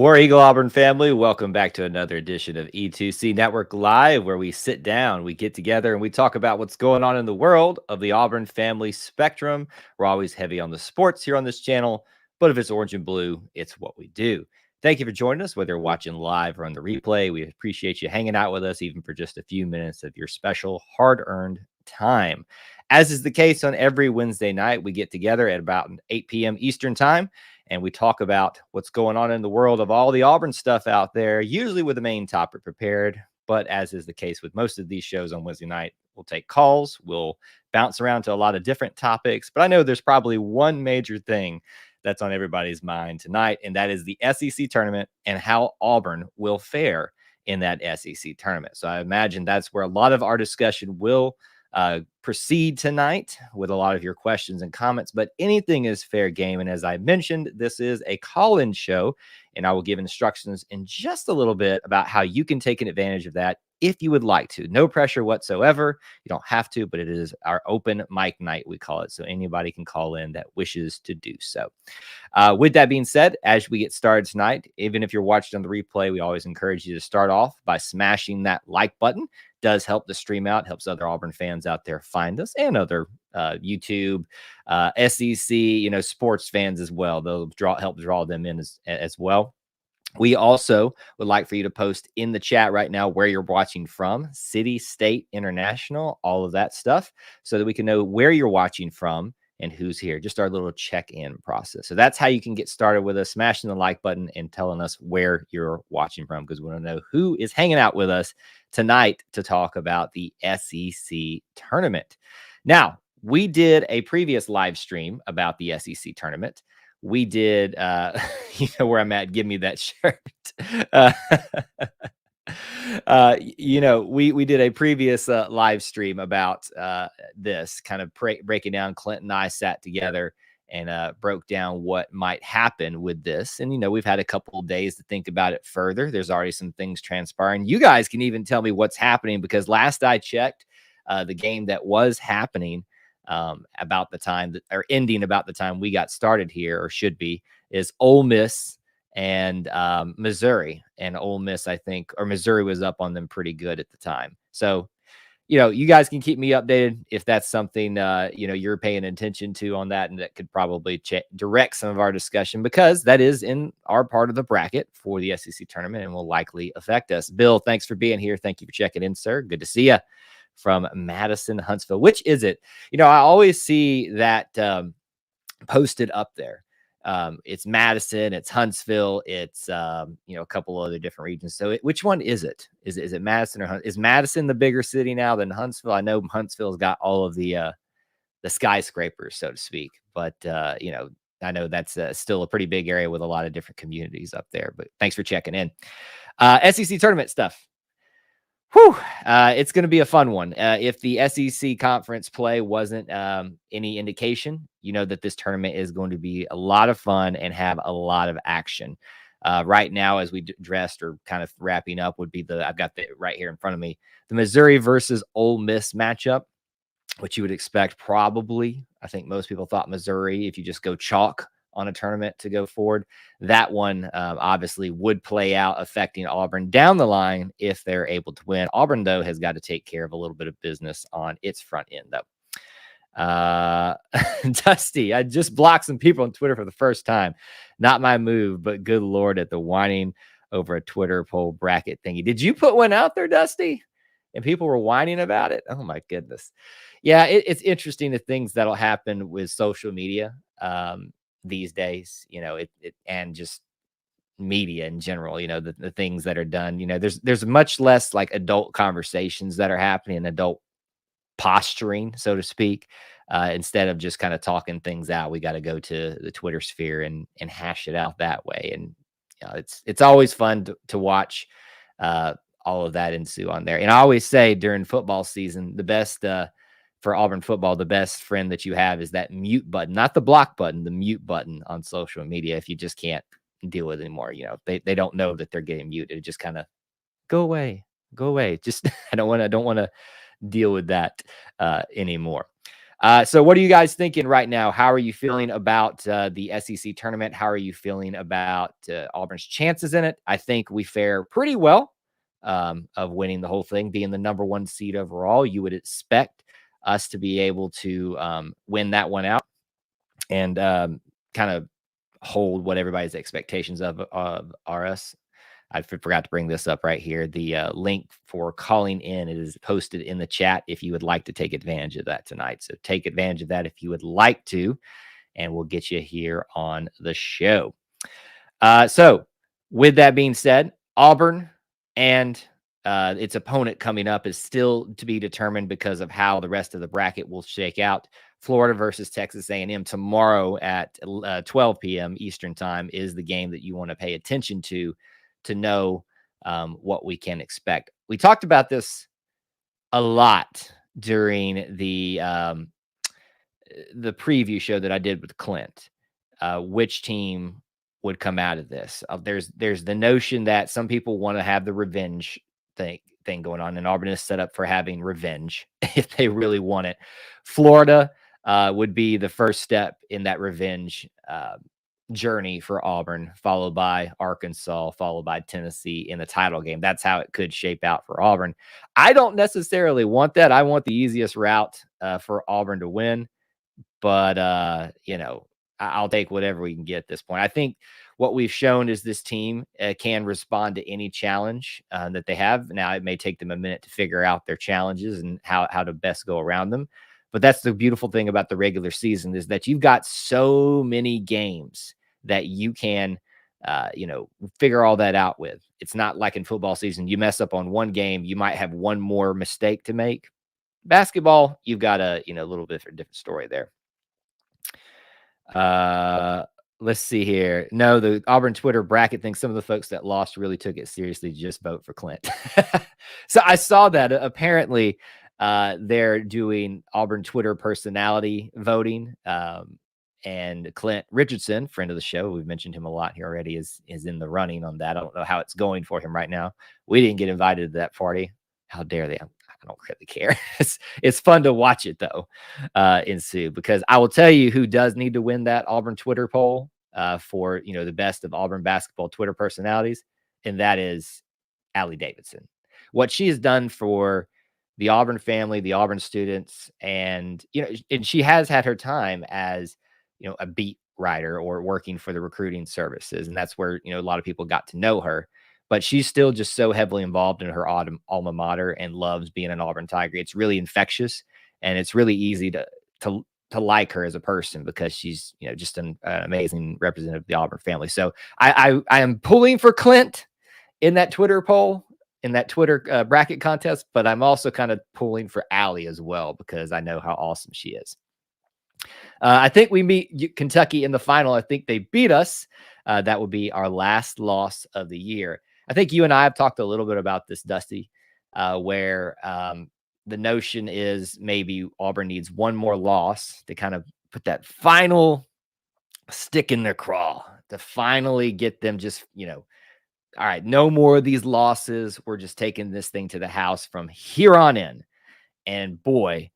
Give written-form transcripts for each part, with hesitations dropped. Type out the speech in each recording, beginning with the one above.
War Eagle Auburn family, welcome back to another edition of E2C Network Live, where we sit down, we get together, and we talk about what's going on in the world of the Auburn family spectrum. We're always heavy on the sports here on this channel, but if it's orange and blue, it's what we do. Thank you for joining us, whether you're watching live or on the replay. We appreciate you hanging out with us, even for just a few minutes of your special hard-earned time. As is the case on every Wednesday night, we get together at about 8 p.m. Eastern time, and we talk about what's going on in the world of all the Auburn stuff out there, usually with the main topic prepared. But as is the case with most of these shows on Wednesday night, we'll take calls, we'll bounce around to a lot of different topics. But I know there's probably one major thing that's on everybody's mind tonight, and that is the SEC tournament and how Auburn will fare in that SEC tournament. So I imagine that's where a lot of our discussion will proceed tonight, with a lot of your questions and comments, but anything is fair game. And as I mentioned, this is a call-in show, and I will give instructions in just a little bit about how you can take an advantage of that if you would like to. No pressure whatsoever. You don't have to, but it is our open mic night, we call it. So anybody can call in that wishes to do so. With that being said, as we get started tonight, even if you're watching on the replay, we always encourage you to start off by smashing that like button. Does help the stream out, helps other Auburn fans out there find us, and other YouTube, SEC, sports fans as well. They'll help draw them in as well. We also would like for you to post in the chat right now where you're watching from, city, state, international, all of that stuff, so that we can know where you're watching from and who's here. Just our little check-in process. So that's how you can get started with us, smashing the like button and telling us where you're watching from, because we want to know who is hanging out with us tonight to talk about the SEC tournament. Now, we did a previous live stream about the SEC tournament. We did, you know where I'm at, give me that shirt. We did a previous live stream about this, kind of breaking down. Clint and I sat together and broke down what might happen with this. And, we've had a couple of days to think about it further. There's already some things transpiring. You guys can even tell me what's happening, because last I checked, the game that was happening about the time that, or ending about the time we got started here, or should be, is Ole Miss and Missouri. And Ole Miss, I think, or Missouri was up on them pretty good at the time. So, you guys can keep me updated if that's something, you're paying attention to on that, and that could probably direct some of our discussion, because that is in our part of the bracket for the SEC tournament and will likely affect us. Bill, thanks for being here. Thank you for checking in, sir. Good to see you from Madison, Huntsville. Which is it? I always see that posted up there. It's Madison, it's Huntsville, it's a couple other different regions. So which one is it? Is it Madison or Huntsville? Is Madison the bigger city now than Huntsville? I know Huntsville's got all of the skyscrapers, so to speak, but I know that's still a pretty big area with a lot of different communities up there. But thanks for checking in. SEC tournament stuff. Whew, it's going to be a fun one. If the SEC conference play wasn't any indication, that this tournament is going to be a lot of fun and have a lot of action. Right now, as we dressed or kind of wrapping up, would be I've got the right here in front of me, the Missouri versus Ole Miss matchup, which you would expect probably. I think most people thought Missouri, if you just go chalk on a tournament to go forward. That one obviously would play out, affecting Auburn down the line if they're able to win. Auburn, though, has got to take care of a little bit of business on its front end, though. Dusty, I just blocked some people on Twitter for the first time. Not my move, but good Lord, at the whining over a Twitter poll bracket thingy. Did you put one out there, Dusty? And people were whining about it? Oh, my goodness. Yeah, it's interesting, the things that'll happen with social media these days, and just media in general, the things that are done, there's much less like adult conversations that are happening, adult posturing, so to speak. Instead of just kind of talking things out, we got to go to the Twitter sphere and hash it out that way. And it's always fun to watch all of that ensue on there. And I always say during football season, the best for Auburn football, the best friend that you have is that mute button, not the block button, the mute button on social media. If you just can't deal with it anymore, they don't know that they're getting muted. It just kind of go away. Just I don't want to deal with that anymore. So what are you guys thinking right now? How are you feeling about the SEC tournament? How are you feeling about Auburn's chances in it? I think we fare pretty well of winning the whole thing, being the number 1 seed overall. You would expect us to be able to win that one out and kind of hold what everybody's expectations of are us. I forgot to bring this up right here. The link for calling in is posted in the chat if you would like to take advantage of that tonight. So take advantage of that if you would like to, and we'll get you here on the show. So with that being said, Auburn and its opponent coming up is still to be determined because of how the rest of the bracket will shake out. Florida versus Texas A&M tomorrow at 12 p.m. Eastern time is the game that you want to pay attention to know what we can expect. We talked about this a lot during the preview show that I did with Clint. Which team would come out of this? There's the notion that some people want to have the revenge thing going on, and Auburn is set up for having revenge if they really want it. Florida would be the first step in that revenge journey for Auburn, followed by Arkansas, followed by Tennessee in the title game. That's how it could shape out for Auburn. I don't necessarily want that. I want the easiest route for Auburn to win, but I'll take whatever we can get at this point. I think what we've shown is this team can respond to any challenge that they have. Now, it may take them a minute to figure out their challenges and how to best go around them. But that's the beautiful thing about the regular season, is that you've got so many games that you can, figure all that out with. It's not like in football season, you mess up on one game, you might have one more mistake to make. Basketball, you've got a little bit of a different story there. Let's see here. No, the Auburn Twitter bracket thinks some of the folks that lost really took it seriously. Just vote for Clint. So I saw that apparently they're doing Auburn Twitter personality voting. And Clint Richardson, friend of the show, we've mentioned him a lot here already, is in the running on that. I don't know how it's going for him right now. We didn't get invited to that party. How dare they? I don't really care. It's fun to watch it though ensue, because I will tell you who does need to win that Auburn Twitter poll for the best of Auburn basketball Twitter personalities, and that is Allie Davidson. What she has done for the Auburn family, the Auburn students, and and she has had her time as a beat writer or working for the recruiting services, and that's where a lot of people got to know her. But she's still just so heavily involved in her alma mater and loves being an Auburn Tiger. It's really infectious, and it's really easy to like her as a person, because she's just an amazing representative of the Auburn family. So I am pulling for Clint in that Twitter poll, in that Twitter bracket contest, but I'm also kind of pulling for Allie as well, because I know how awesome she is. I think we meet Kentucky in the final. I think they beat us. That would be our last loss of the year. I think you and I have talked a little bit about this, Dusty, where the notion is maybe Auburn needs one more loss to kind of put that final stick in their craw, to finally get them just, all right, no more of these losses. We're just taking this thing to the house from here on in. And boy,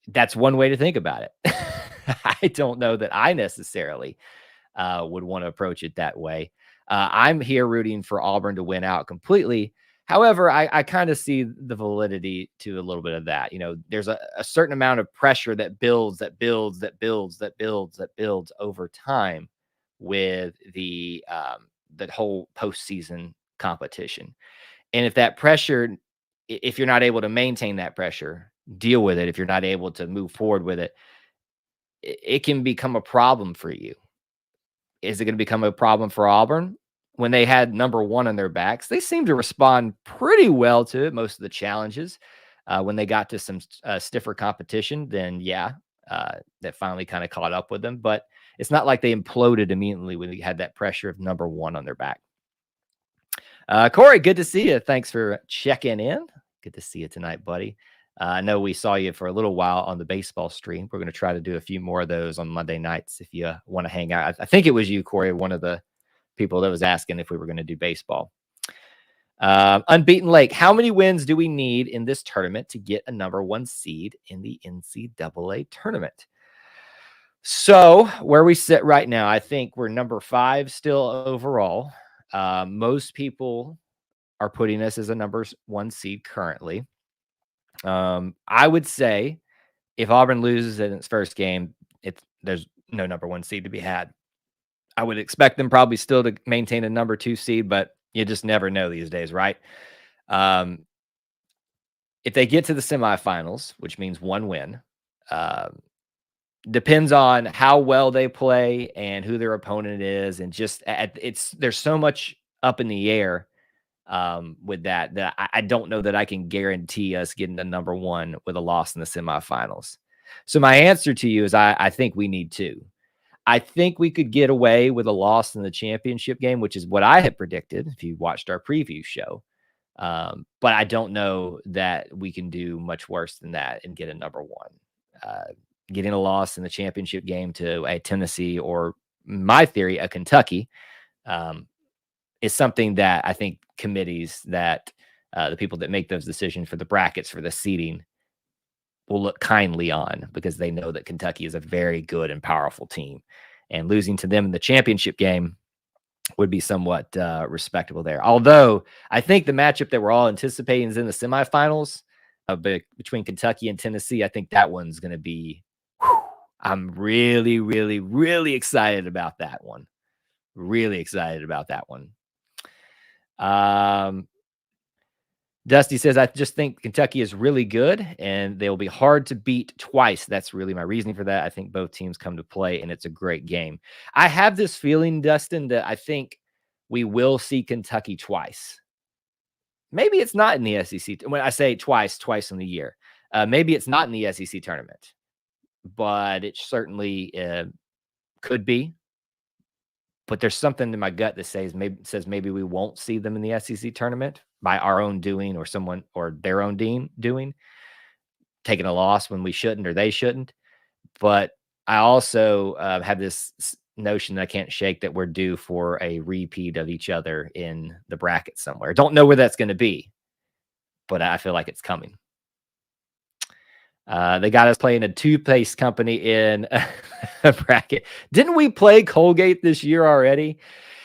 that's one way to think about it. I don't know that I necessarily would want to approach it that way. I'm here rooting for Auburn to win out completely. However, I kind of see the validity to a little bit of that. There's a certain amount of pressure that builds over time with the whole postseason competition. And if that pressure, if you're not able to maintain that pressure, deal with it, if you're not able to move forward with it, it can become a problem for you. Is it going to become a problem for Auburn? When they had number one on their backs, they seemed to respond pretty well to it, most of the challenges. When they got to some stiffer competition, then that finally kind of caught up with them. But it's not like they imploded immediately when they had that pressure of number one on their back. Corey, good to see you. Thanks for checking in. Good to see you tonight, buddy. I know we saw you for a little while on the baseball stream. We're going to try to do a few more of those on Monday nights if you want to hang out. I think it was you, Corey, one of the people that was asking if we were going to do baseball. Unbeaten Lake. How many wins do we need in this tournament to get a number 1 seed in the NCAA tournament? So where we sit right now, I think we're number 5 still overall. Most people are putting us as a number 1 seed currently. I would say if Auburn loses in its first game, there's no number 1 seed to be had. I would expect them probably still to maintain a number 2 seed, but you just never know these days, right? If they get to the semifinals, which means 1 win, depends on how well they play and who their opponent is, and just there's so much up in the air with that I don't know that I can guarantee us getting the number 1 with a loss in the semifinals. So my answer to you is I think we need 2. I think we could get away with a loss in the championship game, which is what I had predicted if you watched our preview show. But I don't know that we can do much worse than that and get a number 1. Getting a loss in the championship game to a Tennessee or, my theory, a Kentucky, is something that I think committees that the people that make those decisions for the brackets, for the seeding, will look kindly on, because they know that Kentucky is a very good and powerful team, and losing to them in the championship game would be somewhat respectable there. Although I think the matchup that we're all anticipating is in the semifinals between Kentucky and Tennessee. I think that one's going to be, I'm really, really, really excited about that one. Really excited about that one. Dusty says, I just think Kentucky is really good and they'll be hard to beat twice. That's really my reasoning for that. I think both teams come to play and it's a great game. I have this feeling, Dustin, that I think we will see Kentucky twice. Maybe it's not in the SEC. When I say twice in the year, maybe it's not in the SEC tournament, but it certainly could be. But there's something in my gut that says maybe we won't see them in the SEC tournament by our own doing, or someone or their own doing, taking a loss when we shouldn't or they shouldn't. But I also have this notion that I can't shake, that we're due for a repeat of each other in the bracket somewhere. Don't know where that's going to be, but I feel like it's coming. They got us playing a toothpaste company in a bracket. Didn't we play Colgate this year already?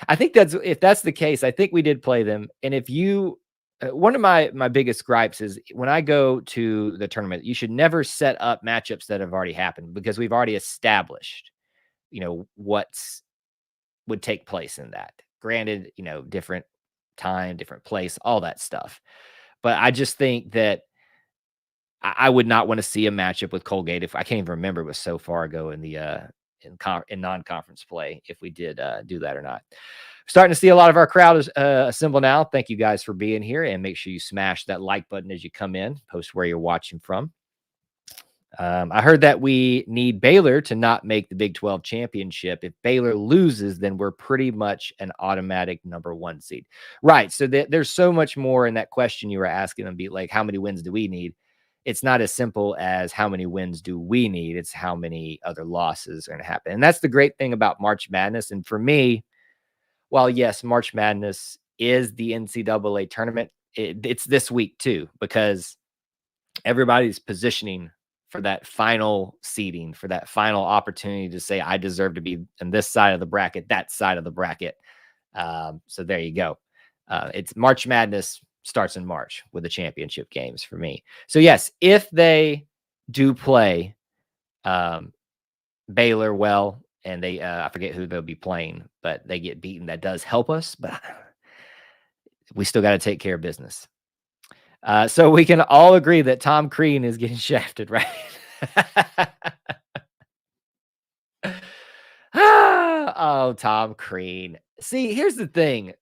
I think if that's the case, I think we did play them. And if you, one of my biggest gripes is when I go to the tournament, you should never set up matchups that have already happened, because we've already established, what's would take place in that. Granted, different time, different place, all that stuff. But I just think that I would not want to see a matchup with Colgate. If I can't even remember, it was so far ago in the in non-conference play, if we did do that or not. Starting to see a lot of our crowd assemble now. Thank you guys for being here, and make sure you smash that like button as you come in. Post where you're watching from. I heard that we need Baylor to not make the Big 12 championship. If Baylor loses, then we're pretty much an automatic number 1 seed. Right. So there's so much more in that question you were asking them. Be like, how many wins do we need? It's not as simple as how many wins do we need. It's how many other losses are going to happen. And that's the great thing about March Madness. And for me, while yes, March Madness is the NCAA tournament, it's this week too, because everybody's positioning for that final seeding, for that final opportunity to say, I deserve to be on this side of the bracket, that side of the bracket. So there you go. It's March Madness starts in March with the championship games for me. So yes, if they do play Baylor well, and they I forget who they'll be playing, but they get beaten, that does help us, but we still got to take care of business. So we can all agree that Tom Crean is getting shafted, right? Oh, Tom Crean. See, here's the thing.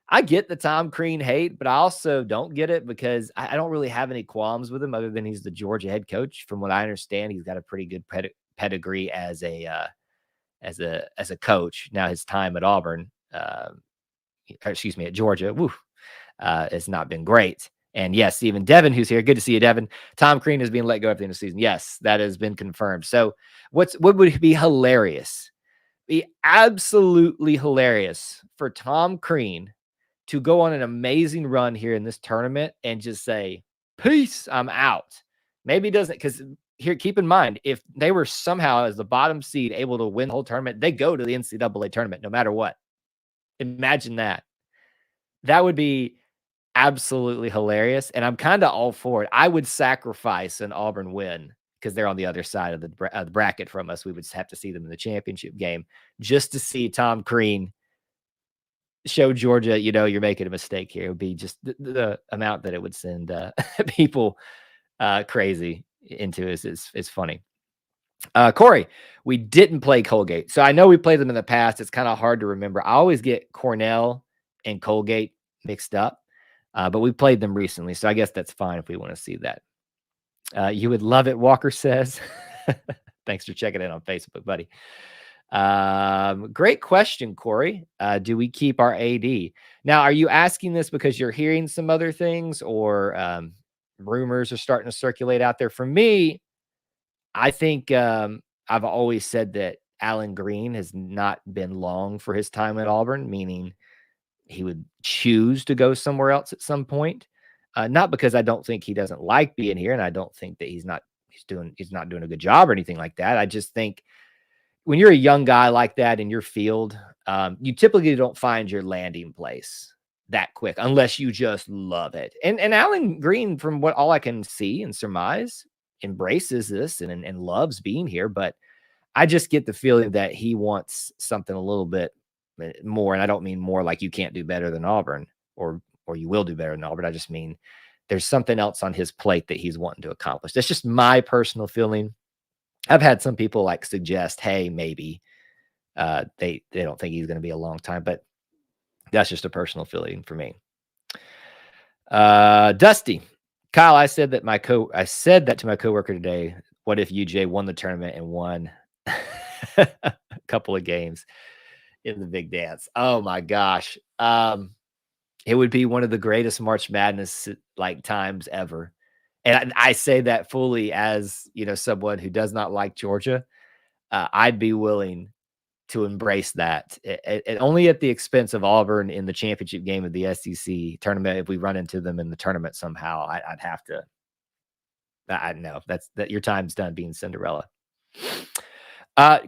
I get the Tom Crean hate, but I also don't get it, because I don't really have any qualms with him, other than he's the Georgia head coach. From what I understand, he's got a pretty good pedigree as a coach. Now his time at Auburn, at Georgia, has not been great. And yes, even Devin, who's here, good to see you, Devin. Tom Crean is being let go at the end of the season. Yes, that has been confirmed. So what would be hilarious? Be absolutely hilarious for Tom Crean to go on an amazing run here in this tournament and just say, peace, I'm out. Maybe it doesn't, because here, keep in mind, if they were somehow as the bottom seed able to win the whole tournament, they go to the NCAA tournament no matter what. Imagine that. That would be absolutely hilarious, and I'm kind of all for it. I would sacrifice an Auburn win because they're on the other side of the bracket from us. We would have to see them in the championship game just to see Tom Crean show Georgia, you're making a mistake here. It would be just the amount that it would send people crazy into it is funny. Corey, we didn't play Colgate. So I know we played them in the past. It's kind of hard to remember. I always get Cornell and Colgate mixed up, but we played them recently. So I guess that's fine if we want to see that. You would love it, Walker says. Thanks for checking in on Facebook, buddy. Great question, Corey. Do we keep our AD? Now, are you asking this because you're hearing some other things, or rumors are starting to circulate out there? For me, I think I've always said that Allen Green has not been long for his time at Auburn, meaning he would choose to go somewhere else at some point. Not because I don't think he doesn't like being here, and I don't think that he's not doing a good job or anything like that. I just think when you're a young guy like that in your field, you typically don't find your landing place that quick unless you just love it. And Allen Green, from what all I can see and surmise, embraces this and loves being here. But I just get the feeling that he wants something a little bit more. And I don't mean more like you can't do better than Auburn or you will do better than Auburn. I just mean there's something else on his plate that he's wanting to accomplish. That's just my personal feeling. I've had some people like suggest, hey, maybe they don't think he's going to be a long time, but that's just a personal feeling for me. Dusty, Kyle, I said that to my coworker today. What if UJ won the tournament and won a couple of games in the big dance? Oh my gosh. It would be one of the greatest March Madness like times ever. And I say that fully as, someone who does not like Georgia. I'd be willing to embrace that, and only at the expense of Auburn in the championship game of the SEC tournament. If we run into them in the tournament somehow, I'd have to. I know that your time's done being Cinderella.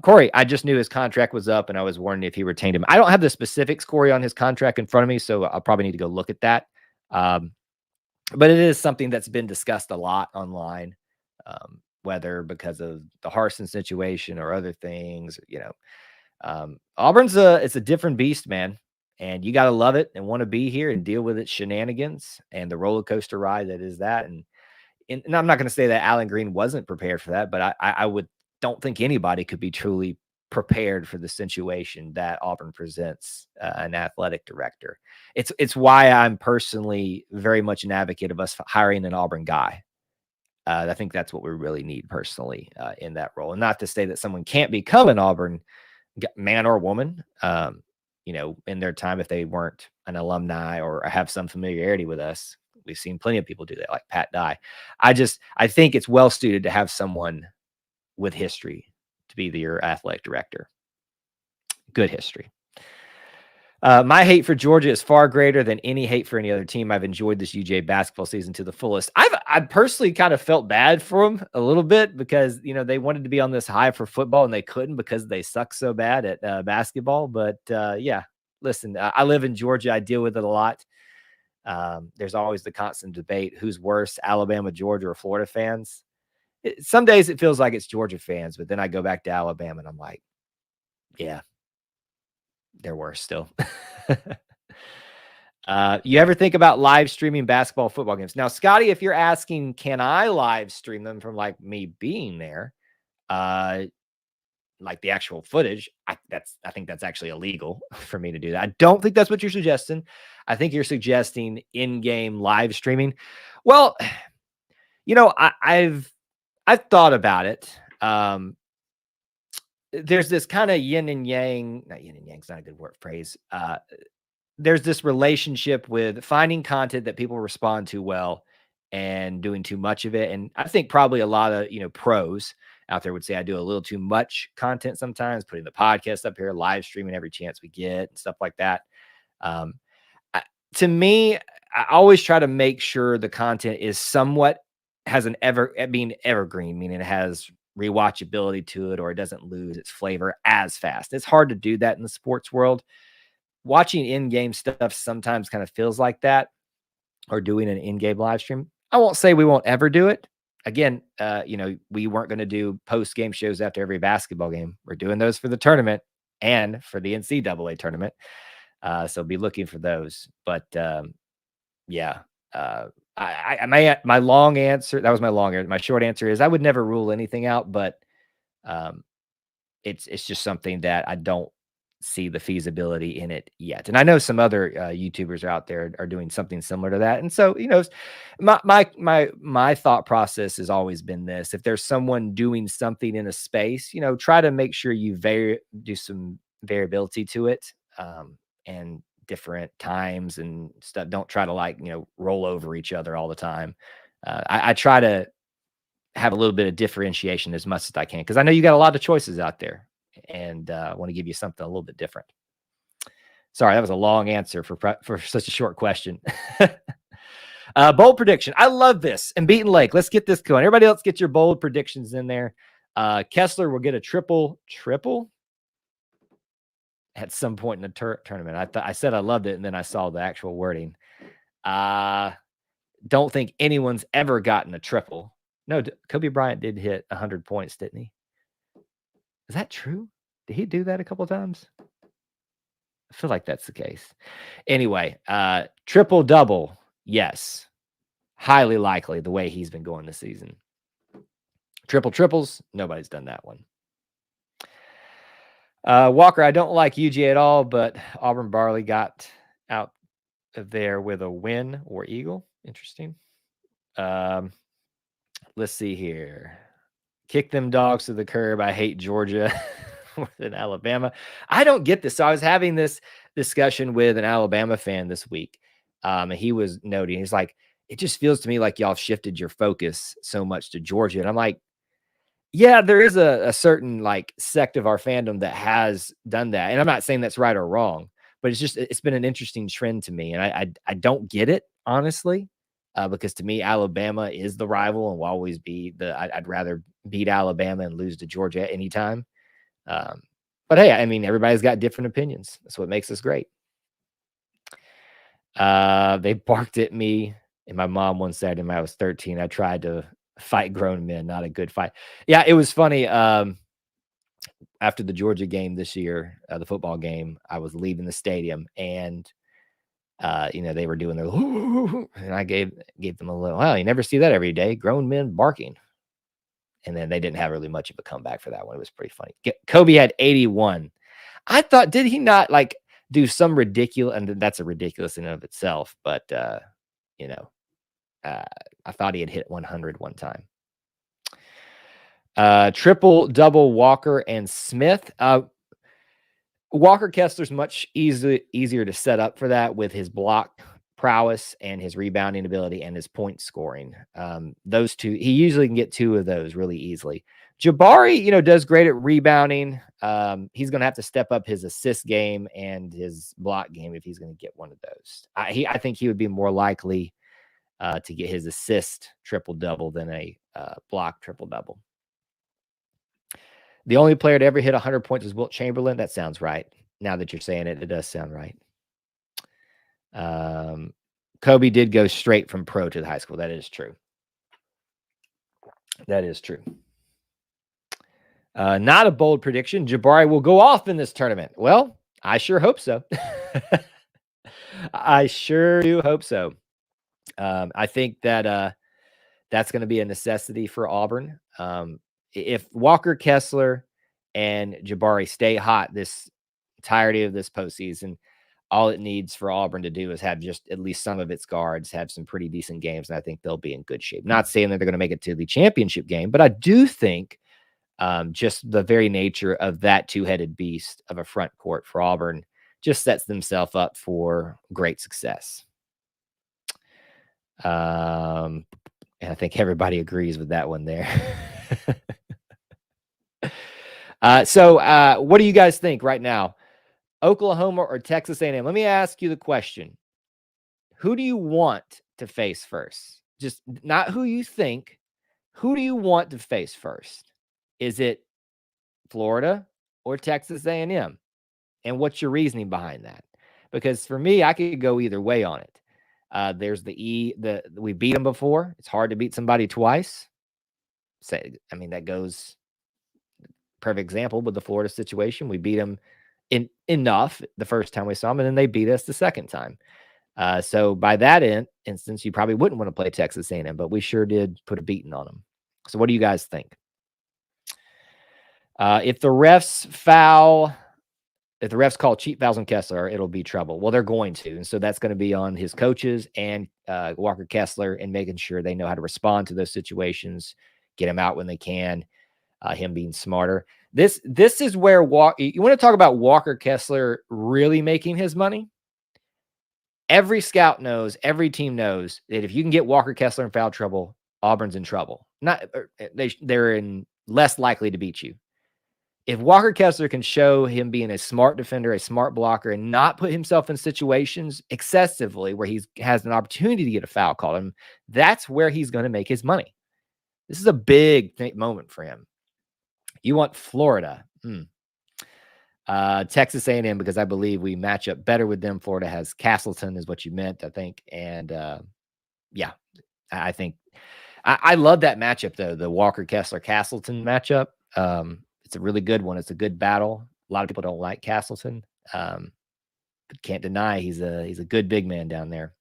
Corey, I just knew his contract was up, and I was wondering if he retained him. I don't have the specifics, Corey, on his contract in front of me, so I'll probably need to go look at that. But it is something that's been discussed a lot online, whether because of the Harsin situation or other things, Auburn's it's a different beast, man. And you got to love it and want to be here and deal with its shenanigans and the roller coaster ride that is that. And I'm not going to say that Allen Green wasn't prepared for that, but I don't think anybody could be truly prepared for the situation that Auburn presents an athletic director. It's why I'm personally very much an advocate of us hiring an Auburn guy. I think that's what we really need personally in that role. And not to say that someone can't become an Auburn man or woman, in their time, if they weren't an alumni or have some familiarity with us. We've seen plenty of people do that, like Pat Dye. I think it's well suited to have someone with history to be your athletic director. Good history. My hate for Georgia is far greater than any hate for any other team. I've enjoyed this UJ basketball season to the fullest. I personally kind of felt bad for them a little bit because, they wanted to be on this high for football and they couldn't because they suck so bad at basketball. But yeah, listen, I live in Georgia. I deal with it a lot. There's always the constant debate. Who's worse, Alabama, Georgia, or Florida fans? Some days it feels like it's Georgia fans, but then I go back to Alabama and I'm like, yeah, they're worse still. You ever think about live streaming basketball, football games? Now, Scotty, if you're asking, can I live stream them from like me being there? Like the actual footage, I think that's actually illegal for me to do that. I don't think that's what you're suggesting. I think you're suggesting in-game live streaming. Well, I've thought about it. There's this kind of yin and yang. Not yin and yang is not a good word phrase. There's this relationship with finding content that people respond to well and doing too much of it. And I think probably a lot of, pros out there would say I do a little too much content sometimes, putting the podcast up here, live streaming every chance we get and stuff like that. to me, I always try to make sure the content is somewhat has an evergreen, meaning it has rewatchability to it, or it doesn't lose its flavor as fast. It's hard to do that in the sports world. Watching in-game stuff sometimes kind of feels like that, or doing an in-game live stream. I won't say we won't ever do it. Again, we weren't going to do post-game shows after every basketball game. We're doing those for the tournament and for the NCAA tournament. So be looking for those. But yeah, my long answer, that was my long answer. My short answer is I would never rule anything out, but um, it's just something that I don't see the feasibility in it yet. And I know some other YouTubers out there are doing something similar to that. And so, my thought process has always been this: if there's someone doing something in a space, try to make sure you do some variability to it, and different times and stuff. Don't try to roll over each other all the time. I try to have a little bit of differentiation as much as I can, because I know you got a lot of choices out there, and I want to give you something a little bit different. Sorry, that was a long answer for such a short question. Bold prediction. I love this. And Beaten Lake. Let's get this going. Everybody else get your bold predictions in there. Kessler will get a triple at some point in the tournament. I said I loved it, and then I saw the actual wording. Don't think anyone's ever gotten a triple. No, Kobe Bryant did hit 100 points, didn't he? Is that true? Did he do that a couple of times? I feel like that's the case. Anyway, triple double. Yes. Highly likely, the way he's been going this season. Triples. Nobody's done that one. Walker, I don't like UGA at all, but Auburn Barley got out of there with a win or eagle. Interesting. Let's see here. Kick them dogs to the curb. I hate Georgia more than Alabama. I don't get this. So I was having this discussion with an Alabama fan this week. And he was noting, he's like, it just feels to me like y'all shifted your focus so much to Georgia. And I'm like, yeah, there is a certain sect of our fandom that has done that. And I'm not saying that's right or wrong, but it's been an interesting trend to me. And I don't get it, honestly. Because to me, Alabama is the rival and will always be I'd rather beat Alabama and lose to Georgia anytime. But hey, I mean, everybody's got different opinions. That's what makes us great. They barked at me and my mom one Saturday when I was 13. I tried to fight grown men, not a good fight. Yeah, it was funny. After the Georgia game this year, the football game, I was leaving the stadium and they were doing their, and I gave them a little, wow, you never see that every day. Grown men barking. And then they didn't have really much of a comeback for that one. It was pretty funny. Kobe had 81. I thought, did he not do some ridiculous, and that's a ridiculous in and of itself, but I thought he had hit 100 one time. Triple double Walker and Smith. Walker Kessler's much easier to set up for that with his block prowess and his rebounding ability and his point scoring. Those two, he usually can get two of those really easily. Jabari, does great at rebounding. He's going to have to step up his assist game and his block game if he's going to get one of those. I think he would be more likely to get his assist triple-double than a block triple-double. The only player to ever hit 100 points was Wilt Chamberlain. That sounds right. Now that you're saying it, it does sound right. Kobe did go straight from pro to the high school. That is true. That is true. Not a bold prediction. Jabari will go off in this tournament. Well, I sure hope so. I sure do hope so. I think that that's going to be a necessity for Auburn. If Walker Kessler and Jabari stay hot this entirety of this postseason, all it needs for Auburn to do is have just at least some of its guards have some pretty decent games, and I think they'll be in good shape. Not saying that they're going to make it to the championship game, but I do think just the very nature of that two-headed beast of a front court for Auburn just sets themselves up for great success. And I think everybody agrees with that one there. So what do you guys think right now? Oklahoma or Texas A&M? Let me ask you the question. Who do you want to face first? Just not who you think. Who do you want to face first? Is it Florida or Texas A&M? And what's your reasoning behind that? Because for me, I could go either way on it. There's we beat them before. It's hard to beat somebody twice. That goes perfect example with the Florida situation. We beat them enough the first time we saw them, and then they beat us the second time. So by that instance, you probably wouldn't want to play Texas A&M, but we sure did put a beating on them. So what do you guys think? If the refs call cheap fouls on Kessler, it'll be trouble. Well, they're going to. And so that's going to be on his coaches and Walker Kessler and making sure they know how to respond to those situations, get him out when they can, him being smarter. This is where you want to talk about Walker Kessler really making his money. Every scout knows, every team knows that if you can get Walker Kessler in foul trouble, Auburn's in trouble. They're less likely to beat you. If Walker Kessler can show him being a smart defender, a smart blocker, and not put himself in situations excessively where he has an opportunity to get a foul called him, that's where he's going to make his money. This is a big moment for him. You want Florida. Texas A&M, because I believe we match up better with them. Florida has Castleton is what you meant, I think. And yeah, I think I love that matchup, though, the Walker Kessler-Castleton matchup. It's a really good one. It's a good battle. A lot of people don't like Castleton, but can't deny he's a good big man down there.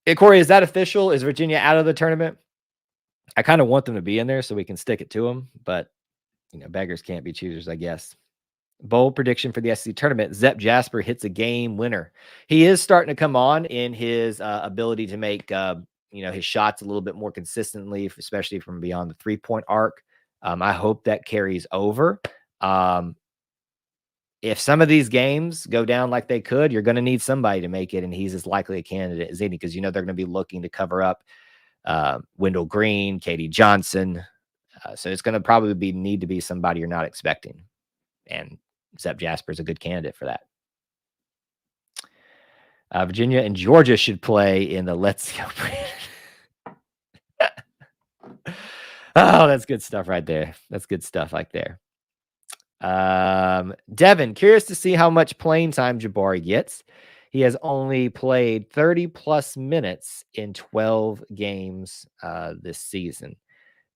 Hey, Corey, is that official? Is Virginia out of the tournament? I kind of want them to be in there so we can stick it to them, but beggars can't be choosers, I guess. Bold prediction for the SEC tournament: Zep Jasper hits a game winner. He is starting to come on in his ability to make his shots a little bit more consistently, especially from beyond the 3-point arc. I hope that carries over. If some of these games go down like they could, you're going to need somebody to make it, and he's as likely a candidate as any, because they're going to be looking to cover up Wendell Green, Katie Johnson. So it's going to probably need to be somebody you're not expecting, and Zep Jasper is a good candidate for that. Virginia and Georgia should play in the Let's Go. Oh, that's good stuff right there. That's good stuff right there. Devin, curious to see how much playing time Jabari gets. He has only played 30+ minutes in 12 games this season.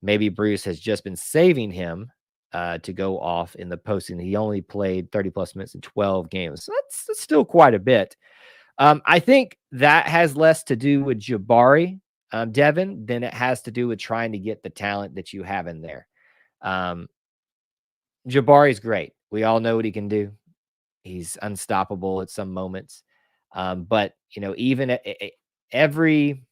Maybe Bruce has just been saving him to go off in the postseason. He only played 30+ minutes in 12 games. So that's still quite a bit. I think that has less to do with Jabari, Devin, than it has to do with trying to get the talent that you have in there. Jabari's great. We all know what he can do. He's unstoppable at some moments. But, even every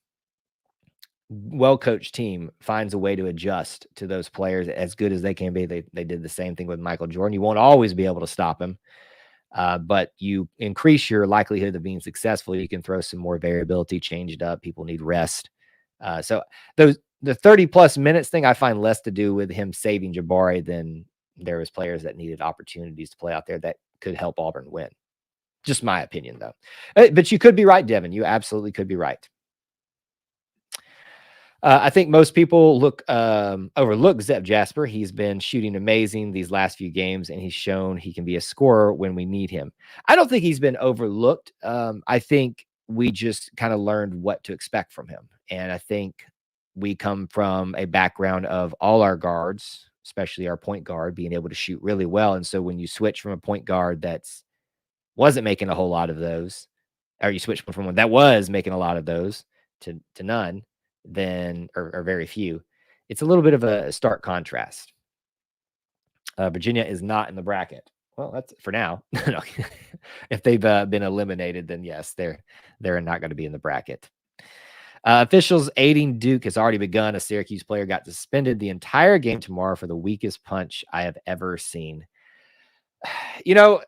well-coached team finds a way to adjust to those players as good as they can be. They did the same thing with Michael Jordan. You won't always be able to stop him, but you increase your likelihood of being successful. You can throw some more variability, change it up. People need rest. So the 30+ minutes thing, I find less to do with him saving Jabari than there was players that needed opportunities to play out there that could help Auburn win. Just my opinion, though. But you could be right, Devin. You absolutely could be right. I think most people overlook Zep Jasper. He's been shooting amazing these last few games, and he's shown he can be a scorer when we need him. I don't think he's been overlooked. I think we just kind of learned what to expect from him. And I think we come from a background of all our guards, especially our point guard, being able to shoot really well. And so when you switch from a point guard that's wasn't making a whole lot of those, or you switch from one that was making a lot of those to none, then or very few, it's a little bit of a stark contrast. Virginia is not in the bracket. Well, that's for now. If they've been eliminated, then yes, they're not going to be in the bracket. Officials aiding Duke has already begun. A Syracuse player got suspended the entire game tomorrow for the weakest punch I have ever seen. There's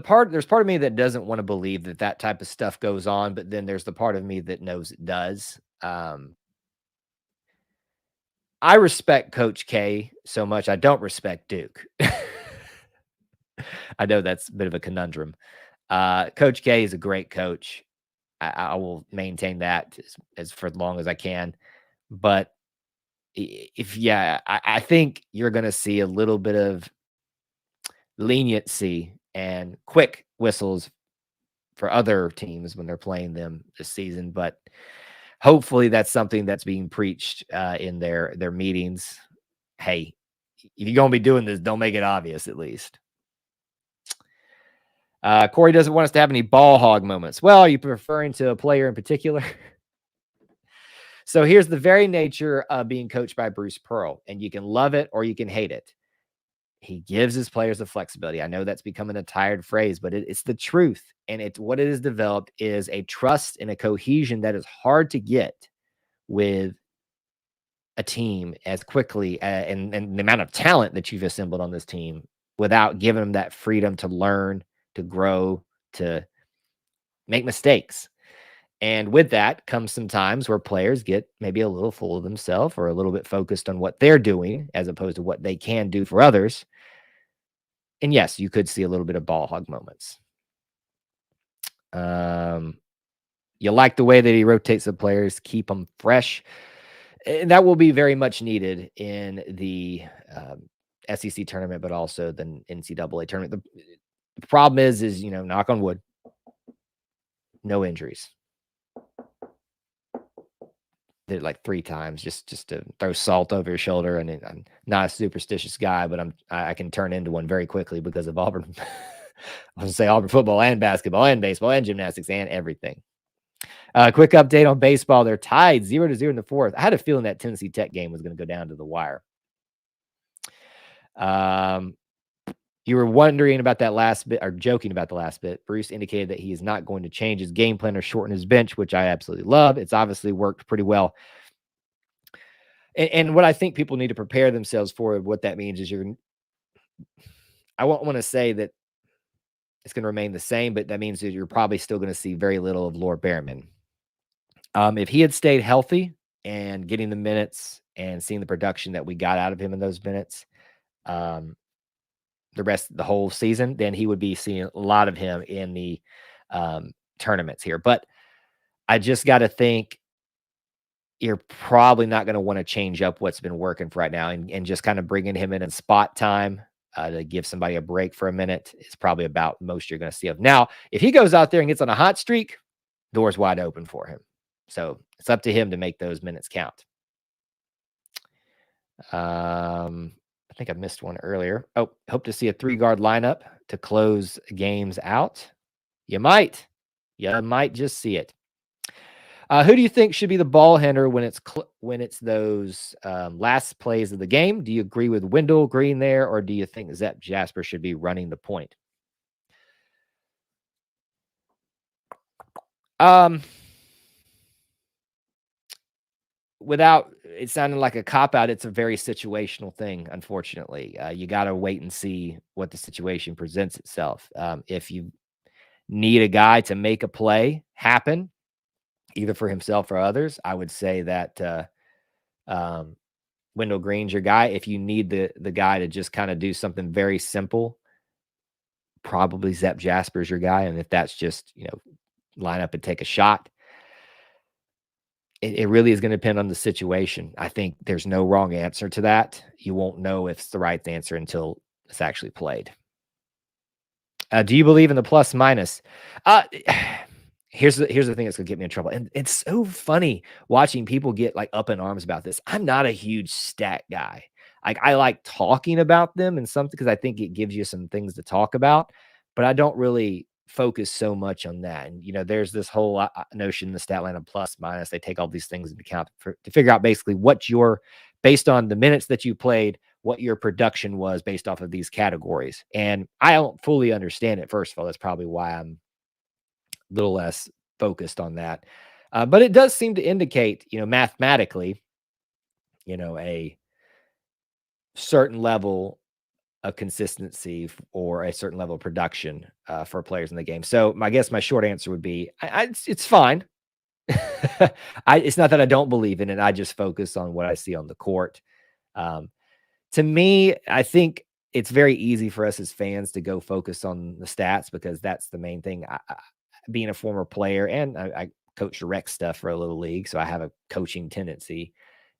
part of me that doesn't want to believe that type of stuff goes on, but then there's the part of me that knows it does. I respect Coach K so much. I don't respect Duke. I know that's a bit of a conundrum. Coach K is a great coach. I will maintain that as for as long as I can. But I think you're going to see a little bit of leniency and quick whistles for other teams when they're playing them this season. But hopefully that's something that's being preached in their meetings. Hey, if you're going to be doing this, don't make it obvious at least. Corey doesn't want us to have any ball hog moments. Well, are you referring to a player in particular? So here's the very nature of being coached by Bruce Pearl, and you can love it or you can hate it. He gives his players the flexibility. I know that's becoming a tired phrase, but it's the truth. And what it has developed is a trust and a cohesion that is hard to get with a team as quickly and the amount of talent that you've assembled on this team without giving them that freedom to learn, to grow, to make mistakes. And with that comes some times where players get maybe a little full of themselves or a little bit focused on what they're doing as opposed to what they can do for others. And yes, you could see a little bit of ball hog moments. You like the way that he rotates the players, keep them fresh. And that will be very much needed in the SEC tournament, but also the NCAA tournament. The problem is, knock on wood, no injuries. Did it like 3 times just to throw salt over your shoulder. And I'm not a superstitious guy, but I can turn into one very quickly because of Auburn. I was say Auburn football and basketball and baseball and gymnastics and everything. Quick update on baseball. They're tied 0-0 in the 4th. I had a feeling that Tennessee Tech game was going to go down to the wire. You were wondering about that last bit or joking about the last bit. Bruce indicated that he is not going to change his game plan or shorten his bench, which I absolutely love. It's obviously worked pretty well. And what I think people need to prepare themselves for, what that means is I won't want to say that it's going to remain the same, but that means that you're probably still going to see very little of Lord Behrman. If he had stayed healthy and getting the minutes and seeing the production that we got out of him in those minutes, the whole season, then he would be seeing a lot of him in the tournaments here. But I just got to think you're probably not going to want to change up what's been working for right now and just kind of bringing him in spot time to give somebody a break for a minute is probably about most you're going to see of. Now, if he goes out there and gets on a hot streak, doors wide open for him. So it's up to him to make those minutes count. I think I missed one earlier. Oh, hope to see a 3-guard lineup to close games out. You might just see it. Who do you think should be the ball handler when it's those last plays of the game? Do you agree with Wendell Green there, or do you think Zep Jasper should be running the point? Without it sounding like a cop-out, it's a very situational thing, unfortunately. You got to wait and see what the situation presents itself. If you need a guy to make a play happen, either for himself or others, I would say that Wendell Green's your guy. If you need the guy to just kind of do something very simple, probably Zep Jasper's your guy. And if that's just, line up and take a shot, it really is going to depend on the situation. I think there's no wrong answer to that. You won't know if it's the right answer until it's actually played. Do you believe in the plus minus? Here's the thing that's gonna get me in trouble. And it's so funny watching people get like up in arms about this. I'm not a huge stat guy. Like I like talking about them and something because I think it gives you some things to talk about, but I don't really focus so much on that. And there's this whole notion, the stat line of plus minus. They take all these things into account to figure out basically what based on the minutes that you played, what your production was based off of these categories. And I don't fully understand it. First of all, that's probably why I'm a little less focused on that. But it does seem to indicate, mathematically, a certain level of consistency or a certain level of production for players in the game. So I guess my short answer would be, it's fine. It's not that I don't believe in it. I just focus on what I see on the court. To me, I think it's very easy for us as fans to go focus on the stats because that's the main thing. Being a former player, and I coach rec stuff for a little league, so I have a coaching tendency.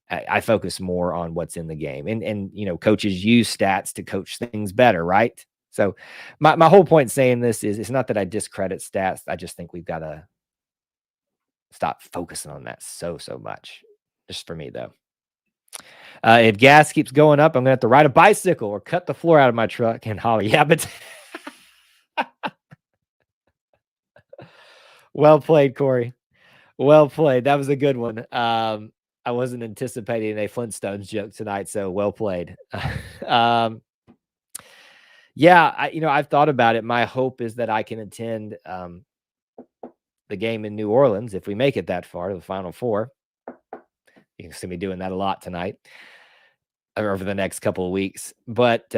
I focus more on what's in the game, and coaches use stats to coach things better, right? So my whole point saying this is it's not that I discredit stats. I just think we've got to stop focusing on that so much. Just for me though. If gas keeps going up, I'm gonna have to ride a bicycle or cut the floor out of my truck and holler. Yeah, but well played, Corey. Well played. That was a good one. I wasn't anticipating a Flintstones joke tonight, so well played. Yeah, I've thought about it. My hope is that I can attend the game in New Orleans if we make it that far to the Final Four. You can see me doing that a lot tonight or over the next couple of weeks. But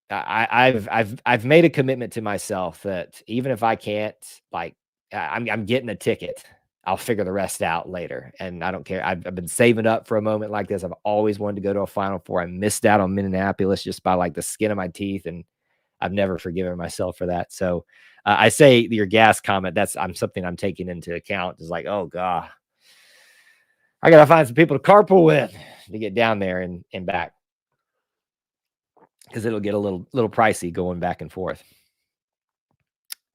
I've made a commitment to myself that even if I can't, like, I'm getting a ticket. I'll figure the rest out later, and I don't care. I've been saving up for a moment like this. I've always wanted to go to a Final Four. I missed out on Minneapolis just by like the skin of my teeth, and I've never forgiven myself for that. So I say your gas comment. I'm something I'm taking into account. Is like, oh god, I gotta find some people to carpool with to get down there and back, because it'll get a little pricey going back and forth.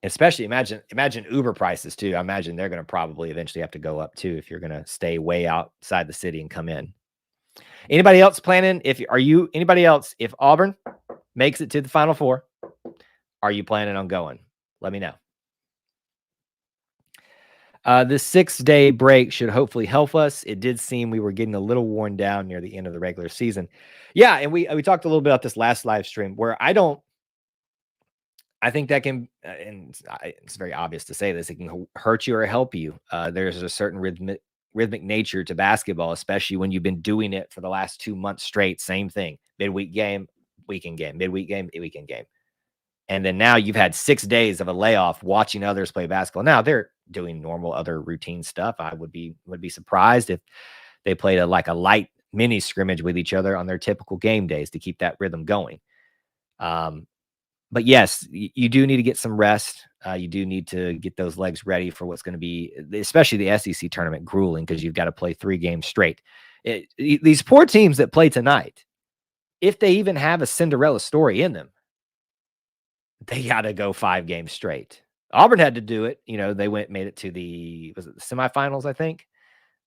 Especially imagine Uber prices too. I imagine they're going to probably eventually have to go up too if you're going to stay way outside the city and come in. Anybody else planning? Anybody else, if Auburn makes it to the Final Four, are you planning on going? Let me know. This 6-day break should hopefully help us. It did seem we were getting a little worn down near the end of the regular season. Yeah, and we talked a little bit about this last live stream where I think that can, and it's very obvious to say this, it can hurt you or help you. There's a certain rhythmic nature to basketball, especially when you've been doing it for the last 2 months straight. Same thing, midweek game, weekend game, midweek game, weekend game. And then now you've had 6 days of a layoff watching others play basketball. Now they're doing normal other routine stuff. I would be surprised if they played a light mini scrimmage with each other on their typical game days to keep that rhythm going. But yes, you do need to get some rest. You do need to get those legs ready for what's going to be, especially the SEC tournament, grueling because you've got to play 3 games straight. These poor teams that play tonight, if they even have a Cinderella story in them, they got to go 5 games straight. Auburn had to do it. They made it to the semifinals, I think,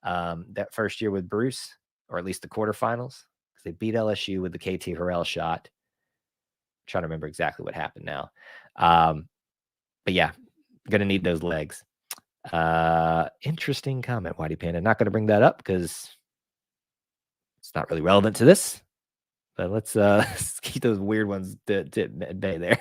that first year with Bruce, or at least the quarterfinals, because they beat LSU with the KT Harrell shot. Trying to remember exactly what happened now. But yeah, going to need those legs. Interesting comment, Whitey Panda. Not going to bring that up because it's not really relevant to this. But let's keep those weird ones at bay there.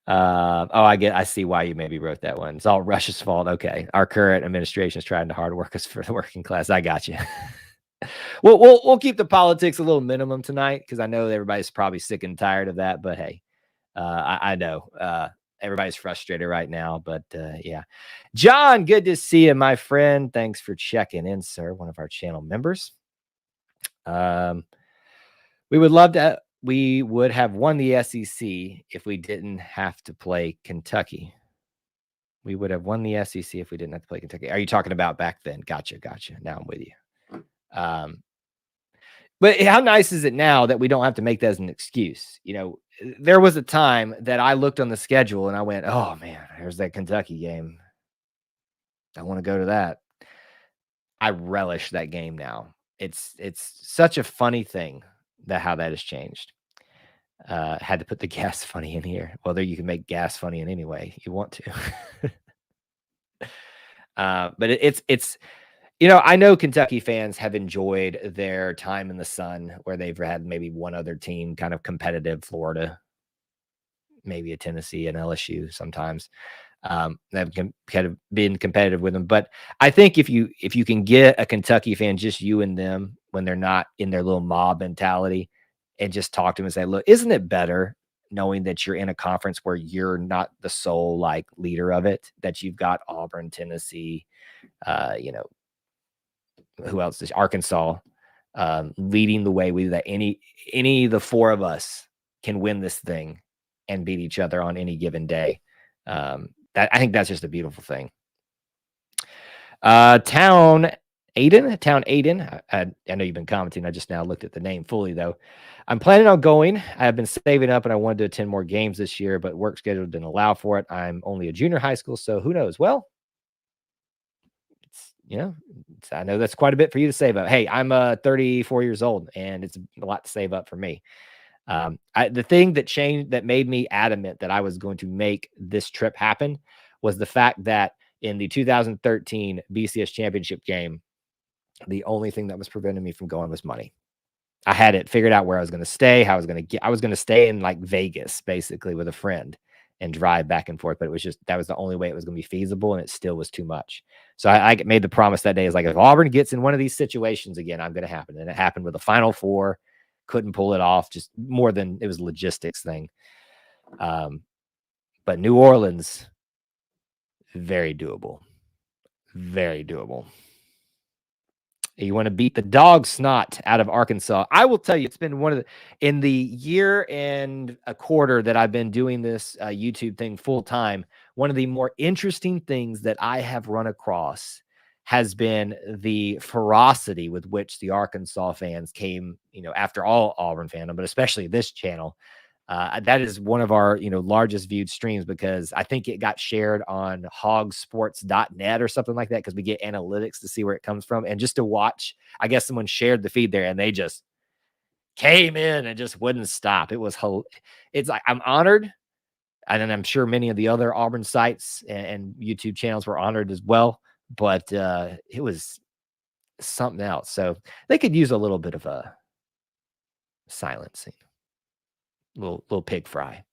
I see why you maybe wrote that one. It's all Rush's fault. Okay. Our current administration is trying to hard work us for the working class. I got you. We'll keep the politics a little minimum tonight because I know everybody's probably sick and tired of that. But hey, I know everybody's frustrated right now. But yeah, John, good to see you, my friend. Thanks for checking in, sir. One of our channel members. We would have won the SEC if we didn't have to play Kentucky. We would have won the SEC if we didn't have to play Kentucky. Are you talking about back then? Gotcha. Now I'm with you. But how nice is it now that we don't have to make that as an excuse? There was a time that I looked on the schedule and I went, oh man, there's that Kentucky game. I want to go to that. I relish that game now. It's such a funny thing how that has changed. Had to put the gas funny in here. Well, there you can make gas funny in any way you want to. But it's I know Kentucky fans have enjoyed their time in the sun where they've had maybe one other team kind of competitive, Florida, maybe a Tennessee and LSU sometimes. They've kind of been competitive with them. But I think if you can get a Kentucky fan, just you and them, when they're not in their little mob mentality, and just talk to them and say, look, isn't it better knowing that you're in a conference where you're not the sole leader of it, that you've got Auburn, Tennessee, who else is Arkansas, leading the way with that any of the four of us can win this thing and beat each other on any given day. That I think that's just a beautiful thing. Town Aiden. I know you've been commenting. I just now looked at the name fully though. I'm planning on going. I have been saving up and I wanted to attend more games this year, but work schedule didn't allow for it. I'm only a junior high school, so who knows? Well, I know that's quite a bit for you to save up. Hey, I'm 34 years old and it's a lot to save up for me. The thing that made me adamant that I was going to make this trip happen was the fact that in the 2013 BCS championship game, the only thing that was preventing me from going was money. I had it figured out where I was going to stay, how I was going to stay in like Vegas basically with a friend and drive back and forth. But it was just, that was the only way it was going to be feasible. And it still was too much. So I made the promise that day is like, if Auburn gets in one of these situations again, I'm going to happen. And it happened with the Final Four. Couldn't pull it off, just more than it was a logistics thing. But New Orleans, very doable. Very doable. You want to beat the dog snot out of Arkansas. I will tell you, it's been in the year and a quarter that I've been doing this YouTube thing full time, one of the more interesting things that I have run across has been the ferocity with which the Arkansas fans came, after all Auburn fandom, but especially this channel. That is one of our, largest viewed streams because I think it got shared on hogsports.net or something like that because we get analytics to see where it comes from. And just to watch, I guess someone shared the feed there and they just came in and just wouldn't stop. It's like, I'm honored. And I'm sure many of the other Auburn sites and YouTube channels were honored as well. But it was something else. So they could use a little bit of a silencing. Little pig fry.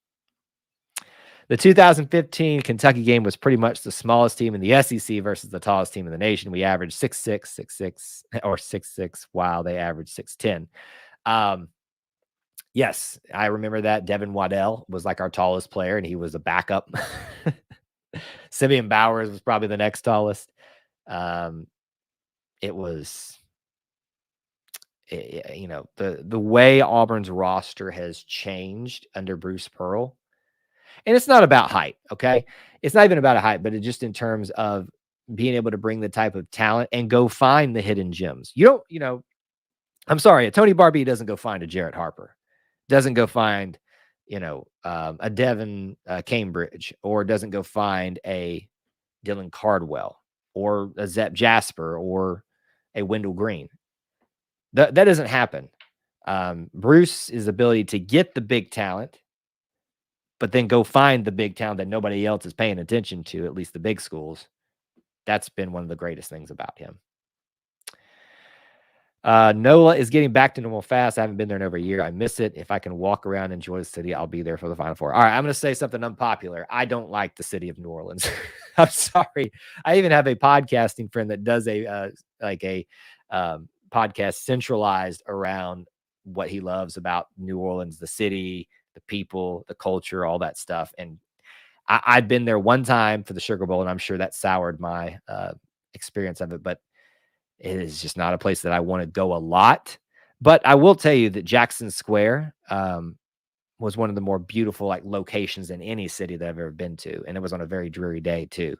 The 2015 Kentucky game was pretty much the smallest team in the SEC versus the tallest team in the nation. We averaged 6'6", 6'6", or 6'6", while they averaged 6'10". Yes, I remember that. Devin Waddell was like our tallest player, and he was a backup. Simeon Bowers was probably the next tallest. It was... the way Auburn's roster has changed under Bruce Pearl, and it's not about height. Okay. It's not even about a height, but it's just in terms of being able to bring the type of talent and go find the hidden gems. I'm sorry. A Tony Barbee doesn't go find a Jarrett Harper, doesn't go find, a Devin Cambridge, or doesn't go find a Dylan Cardwell or a Zep Jasper or a Wendell Green. That doesn't happen. Bruce's ability to get the big talent, but then go find the big talent that nobody else is paying attention to, at least the big schools. That's been one of the greatest things about him. NOLA is getting back to normal fast. I haven't been there in over a year. I miss it. If I can walk around and enjoy the city, I'll be there for the Final Four. All right, I'm going to say something unpopular. I don't like the city of New Orleans. I'm sorry. I even have a podcasting friend that does a podcast centralized around what he loves about New Orleans, the city, the people, the culture, all that stuff. And I'd been there one time for the Sugar Bowl, and I'm sure that soured my experience of it, but it is just not a place that I want to go a lot. But I will tell you that Jackson Square was one of the more beautiful locations in any city that I've ever been to. And it was on a very dreary day too.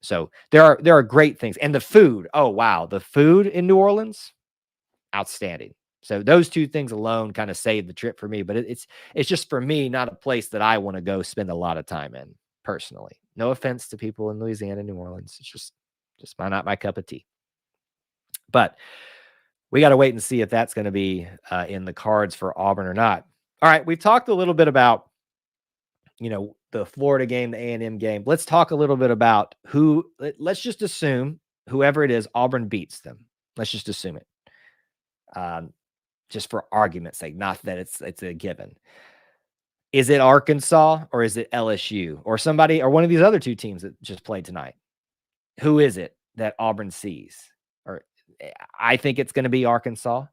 So there are great things. And the food, oh wow, the food in New Orleans, outstanding. So those two things alone kind of saved the trip for me. But it's just, for me, not a place that I want to go spend a lot of time in personally. No offense to people in Louisiana, New Orleans. It's just not my cup of tea. But we got to wait and see if that's going to be in the cards for Auburn or not. All right, we've talked a little bit about, the Florida game, the A&M game. Let's talk a little bit about let's just assume whoever it is, Auburn beats them. Let's just assume it. Just for argument's sake, not that it's a given. Is it Arkansas or is it LSU or somebody or one of these other two teams that just played tonight? Who is it that Auburn sees? Or I think it's going to be Arkansas.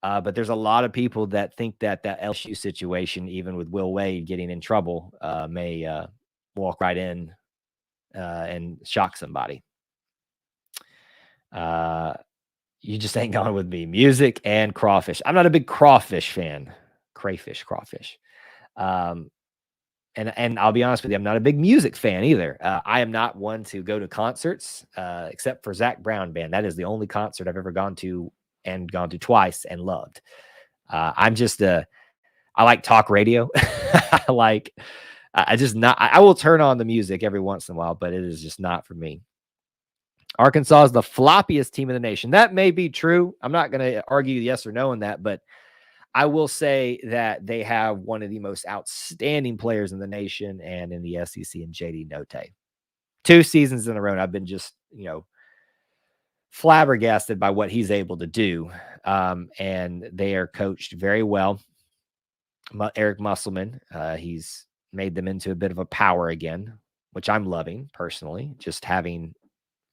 But there's a lot of people that think that LSU situation, even with Will Wade getting in trouble, may walk right in and shock somebody. You just ain't going with me. Music and crawfish. I'm not a big crawfish fan. Crayfish, crawfish. And I'll be honest with you, I'm not a big music fan either. I am not one to go to concerts, except for Zach Brown Band. That is the only concert I've ever gone to twice and loved. I'm just I like talk radio. I will turn on the music every once in a while, but it is just not for me. Arkansas is the floppiest team in the nation. That may be true. I'm not going to argue yes or no on that, but I will say that they have one of the most outstanding players in the nation and in the SEC and JD Notae. 2 seasons in a row, and I've been just, flabbergasted by what he's able to do. And they are coached very well. Eric Musselman, he's made them into a bit of a power again, which I'm loving personally, just having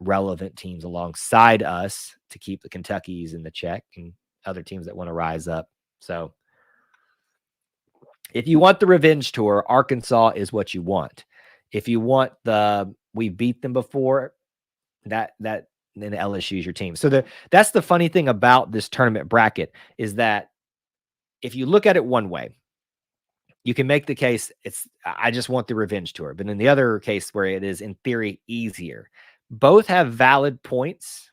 relevant teams alongside us to keep the Kentuckys in the check and other teams that want to rise up. So if you want the revenge tour, Arkansas is what you want. If you want we beat them before, then LSU is your team. So that's the funny thing about this tournament bracket is that if you look at it one way, you can make the case I just want the revenge tour. But in the other case where it is in theory easier, both have valid points.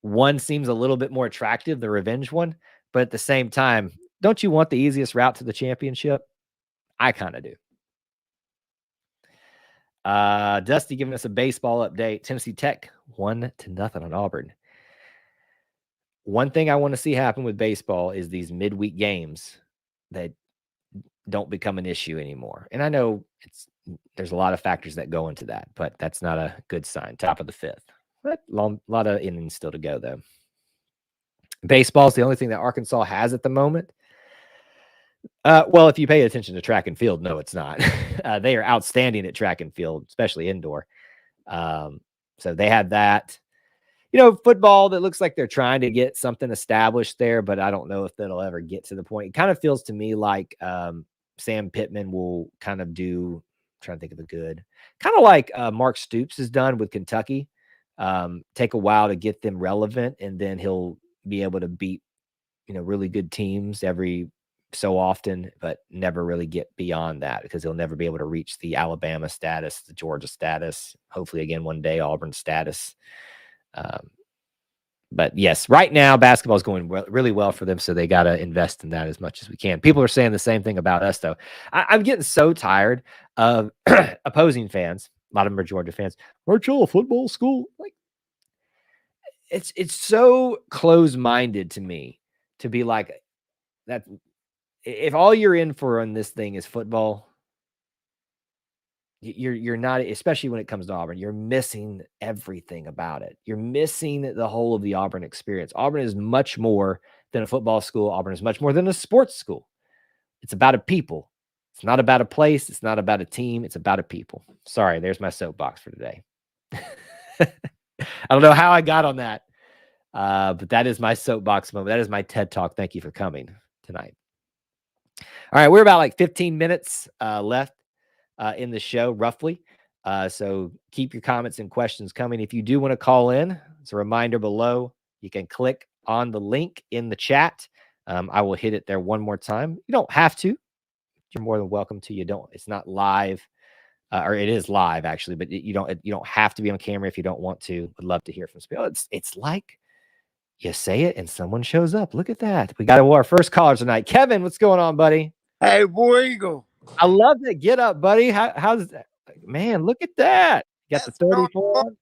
One seems a little bit more attractive, the revenge one, but at the same time, don't you want the easiest route to the championship? I kind of do. Dusty giving us a baseball update. Tennessee Tech 1-0 on Auburn. One thing I want to see happen with baseball is these midweek games that don't become an issue anymore. And I know there's a lot of factors that go into that, but that's not a good sign. Top of the 5th. A lot of innings still to go, though. Baseball is the only thing that Arkansas has at the moment. Well, if you pay attention to track and field, no, it's not. They are outstanding at track and field, especially indoor. So they had that. Football, that looks like they're trying to get something established there, but I don't know if that'll ever get to the point. It kind of feels to me like Sam Pittman will kind of do, I'm trying to think of a good, kind of like Mark Stoops has done with Kentucky. Take a while to get them relevant, and then he'll be able to beat, really good teams every so often, but never really get beyond that because he'll never be able to reach the Alabama status, the Georgia status, hopefully again one day Auburn status. But yes, right now basketball is going really well for them, so they got to invest in that as much as we can. People are saying the same thing about us, though. I'm getting so tired of opposing fans. A lot of them are Georgia fans. Aren't you a football school? Like, it's so close-minded to me to be like that. If all you're in for on this thing is football, you're not, especially when it comes to Auburn, you're missing everything about it. You're missing the whole of the Auburn experience. Auburn is much more than a football school. Auburn is much more than a sports school. It's about a people. It's not about a place. It's not about a team. It's about a people. Sorry, there's my soapbox for today. I don't know how I got on that, but that is my soapbox moment. That is my TED Talk. Thank you for coming tonight. All right, we're about like 15 minutes left in the show, roughly. So keep your comments and questions coming. If you do want to call in, it's a reminder below. You can click on the link in the chat. I will hit it there one more time. You don't have to. You're more than welcome to. It's not live, or it is live actually, but you don't have to be on camera if you don't want to. Would love to hear from Spiel. It's like you say it and someone shows up. Look at that. We got our first caller tonight. Kevin, what's going on, buddy? Hey, War Eagle. I love that. Get up, buddy. How's that? Man, look at that. You got the 34.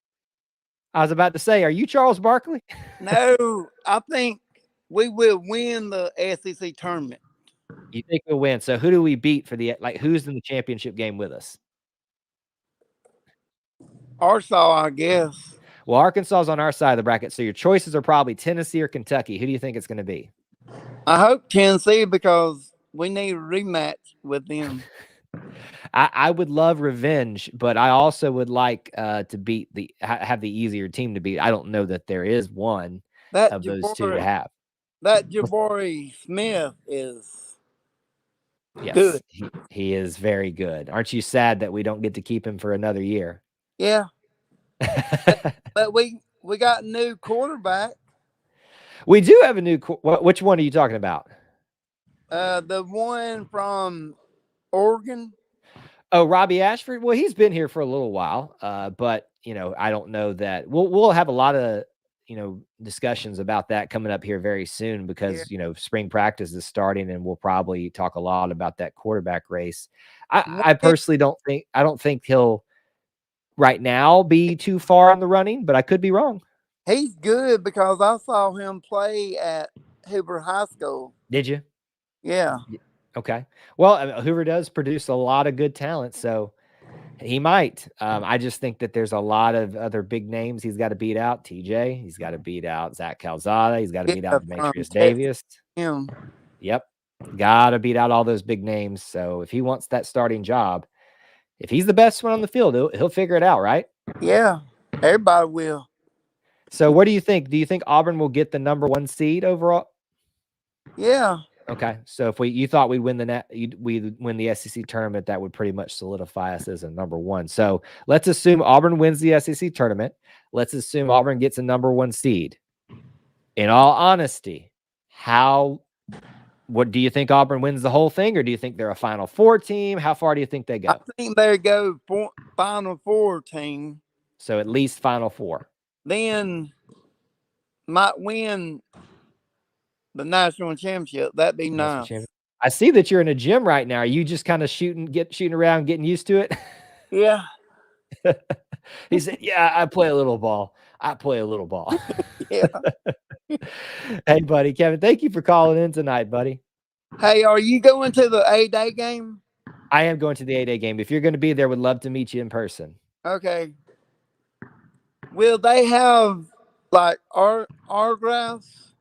I was about to say, are you Charles Barkley? No, I think we will win the SEC tournament. You think we'll win? So who do we beat for who's in the championship game with us? Arkansas, I guess. Well, Arkansas is on our side of the bracket, so your choices are probably Tennessee or Kentucky. Who do you think it's going to be? I hope Tennessee because we need a rematch with them. I would love revenge, but I also would like to have the easier team to beat. I don't know that there is one of those two to have. That Jabari Smith is good. He is very good. Aren't you sad that we don't get to keep him for another year? Yeah. But we got a new quarterback. We do have a new. Which one are you talking about? The one from Oregon. Oh, Robbie Ashford. Well, he's been here for a little while, but I don't know that we'll have a lot of discussions about that coming up here very soon because spring practice is starting, and we'll probably talk a lot about that quarterback race. I personally don't think he'll right now be too far in the running, but I could be wrong. He's good because I saw him play at Hoover High School. Did you? Yeah. Okay. Well, Hoover does produce a lot of good talent, so he might. I just think that there's a lot of other big names he's got to beat out. TJ, he's got to beat out Zach Calzada. He's got to beat out Demetrius Davis. Yep. Got to beat out all those big names. So if he wants that starting job, if he's the best one on the field, he'll figure it out, right? Yeah. Everybody will. So what do you think? Do you think Auburn will get the number 1 seed overall? Yeah. Okay. So if you thought we'd win the SEC tournament, that would pretty much solidify us as a number 1. So let's assume Auburn wins the SEC tournament. Let's assume Auburn gets a number 1 seed. In all honesty, what do you think Auburn wins the whole thing, or do you think they're a Final Four team? How far do you think they go? I think they go Final Four team. So at least Final Four. Then might win the national championship. That'd be nice. I see that you're in a gym right now. Are you just kind of shooting around, getting used to it? Yeah. He said, "Yeah, I play a little ball. Yeah. Hey, buddy, Kevin, thank you for calling in tonight, buddy. Hey, are you going to the A-Day game? I am going to the A-Day game. If you're going to be there, would love to meet you in person. Okay. Will they have like autographs?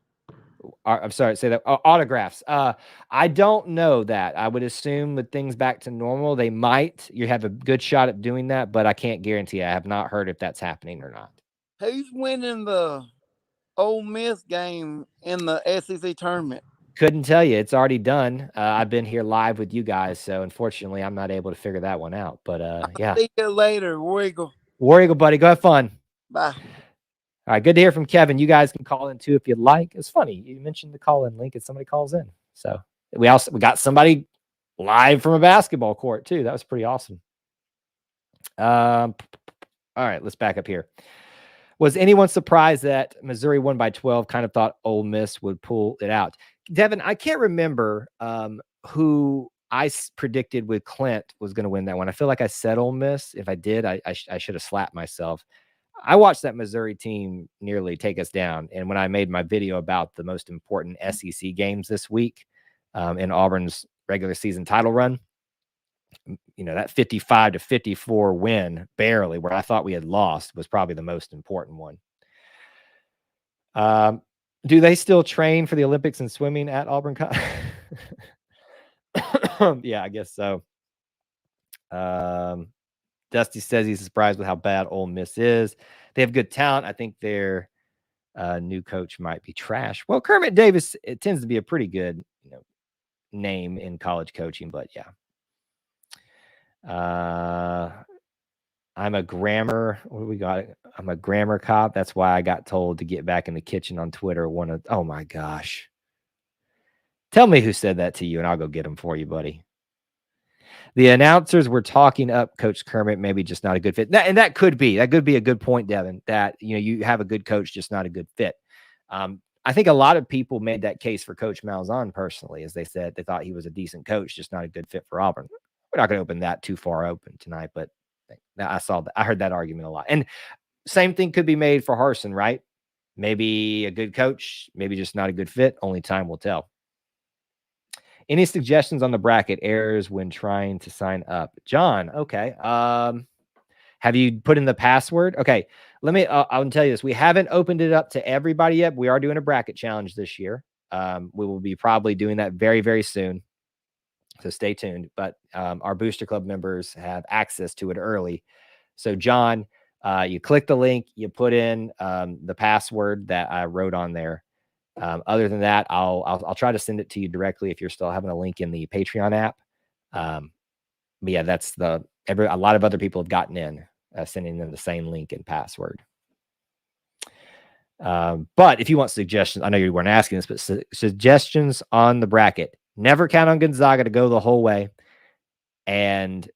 I'm sorry, say that. Autographs. I don't know that. I would assume with things back to normal, they might. You have a good shot at doing that, but I can't guarantee. I have not heard if that's happening or not. Who's winning the Ole Miss game in the SEC tournament? Couldn't tell you. It's already done. I've been here live with you guys, so unfortunately, I'm not able to figure that one out. But yeah. See you later, War Eagle. War Eagle, buddy. Go have fun. Bye. All right, good to hear from Kevin. You guys can call in too if you'd like. It's funny you mentioned the call-in link and somebody calls in. So we got somebody live from a basketball court too. That was pretty awesome. All right, let's back up here. Was anyone surprised that Missouri won by 12? Kind of thought Ole Miss would pull it out. Devin, I can't remember who I predicted with Clint was going to win that one. I feel like I said Ole Miss. If I did, I should have slapped myself. I watched that Missouri team nearly take us down. And when I made my video about the most important SEC games this week in Auburn's regular season title run, that 55-54 win, barely, where I thought we had lost, was probably the most important one. Do they still train for the Olympics and swimming at Auburn? Yeah, I guess so. Dusty says he's surprised with how bad Ole Miss is. They have good talent. I think their new coach might be trash. Well, Kermit Davis, it tends to be a pretty good name in college coaching, but yeah. I'm a grammar. What do we got? I'm a grammar cop. That's why I got told to get back in the kitchen on Twitter. Oh my gosh. Tell me who said that to you, and I'll go get them for you, buddy. The announcers were talking up Coach Kermit, maybe just not a good fit. That could be a good point, Devin, that, you have a good coach, just not a good fit. I think a lot of people made that case for Coach Malzahn personally, as they said, they thought he was a decent coach, just not a good fit for Auburn. We're not going to open that too far open tonight, but I heard that argument a lot. And same thing could be made for Harsin, right? Maybe a good coach, maybe just not a good fit. Only time will tell. Any suggestions on the bracket errors when trying to sign up? John, okay. Have you put in the password? Okay, I'll tell you this. We haven't opened it up to everybody yet. We are doing a bracket challenge this year. We will be probably doing that very, very soon. So stay tuned. But our Booster Club members have access to it early. So John, you click the link, you put in the password that I wrote on there. Other than that, I'll try to send it to you directly if you're still having a link in the Patreon app. But yeah, that's a lot of other people have gotten in, sending them the same link and password. But if you want suggestions, I know you weren't asking this, but suggestions on the bracket. Never count on Gonzaga to go the whole way, and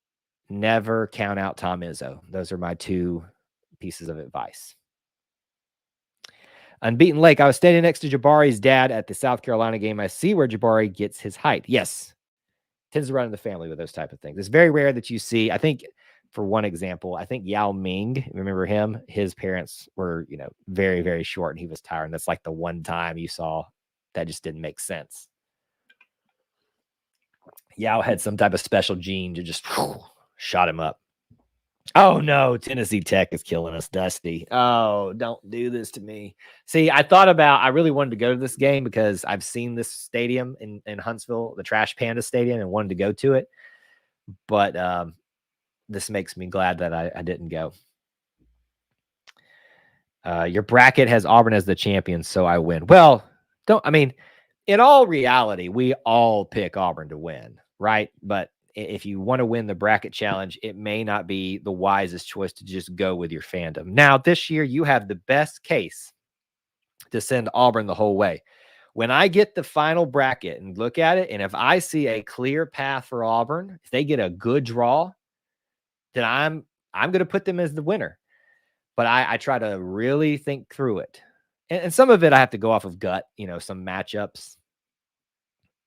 never count out Tom Izzo. Those are my 2 pieces of advice. Unbeaten Lake. I was standing next to Jabari's dad at the South Carolina game. I see where Jabari gets his height. Yes. Tends to run in the family with those type of things. It's very rare that you see, I think, for one example, I think Yao Ming, remember him? His parents were, very, very short, and he was tired. And that's like the one time you saw that just didn't make sense. Yao had some type of special gene to just shot him up. Oh no, Tennessee Tech is killing us, Dusty. Oh, don't do this to me. See, I really wanted to go to this game because I've seen this stadium in Huntsville, the Trash Panda Stadium, and wanted to go to it. But this makes me glad that I didn't go. Your bracket has Auburn as the champion, so I win. Well, in all reality, we all pick Auburn to win, right? But if you want to win the bracket challenge, it may not be the wisest choice to just go with your fandom. Now, this year, you have the best case to send Auburn the whole way. When I get the final bracket and look at it, and if I see a clear path for Auburn, if they get a good draw, then I'm going to put them as the winner. But I try to really think through it. And some of it I have to go off of gut, some matchups.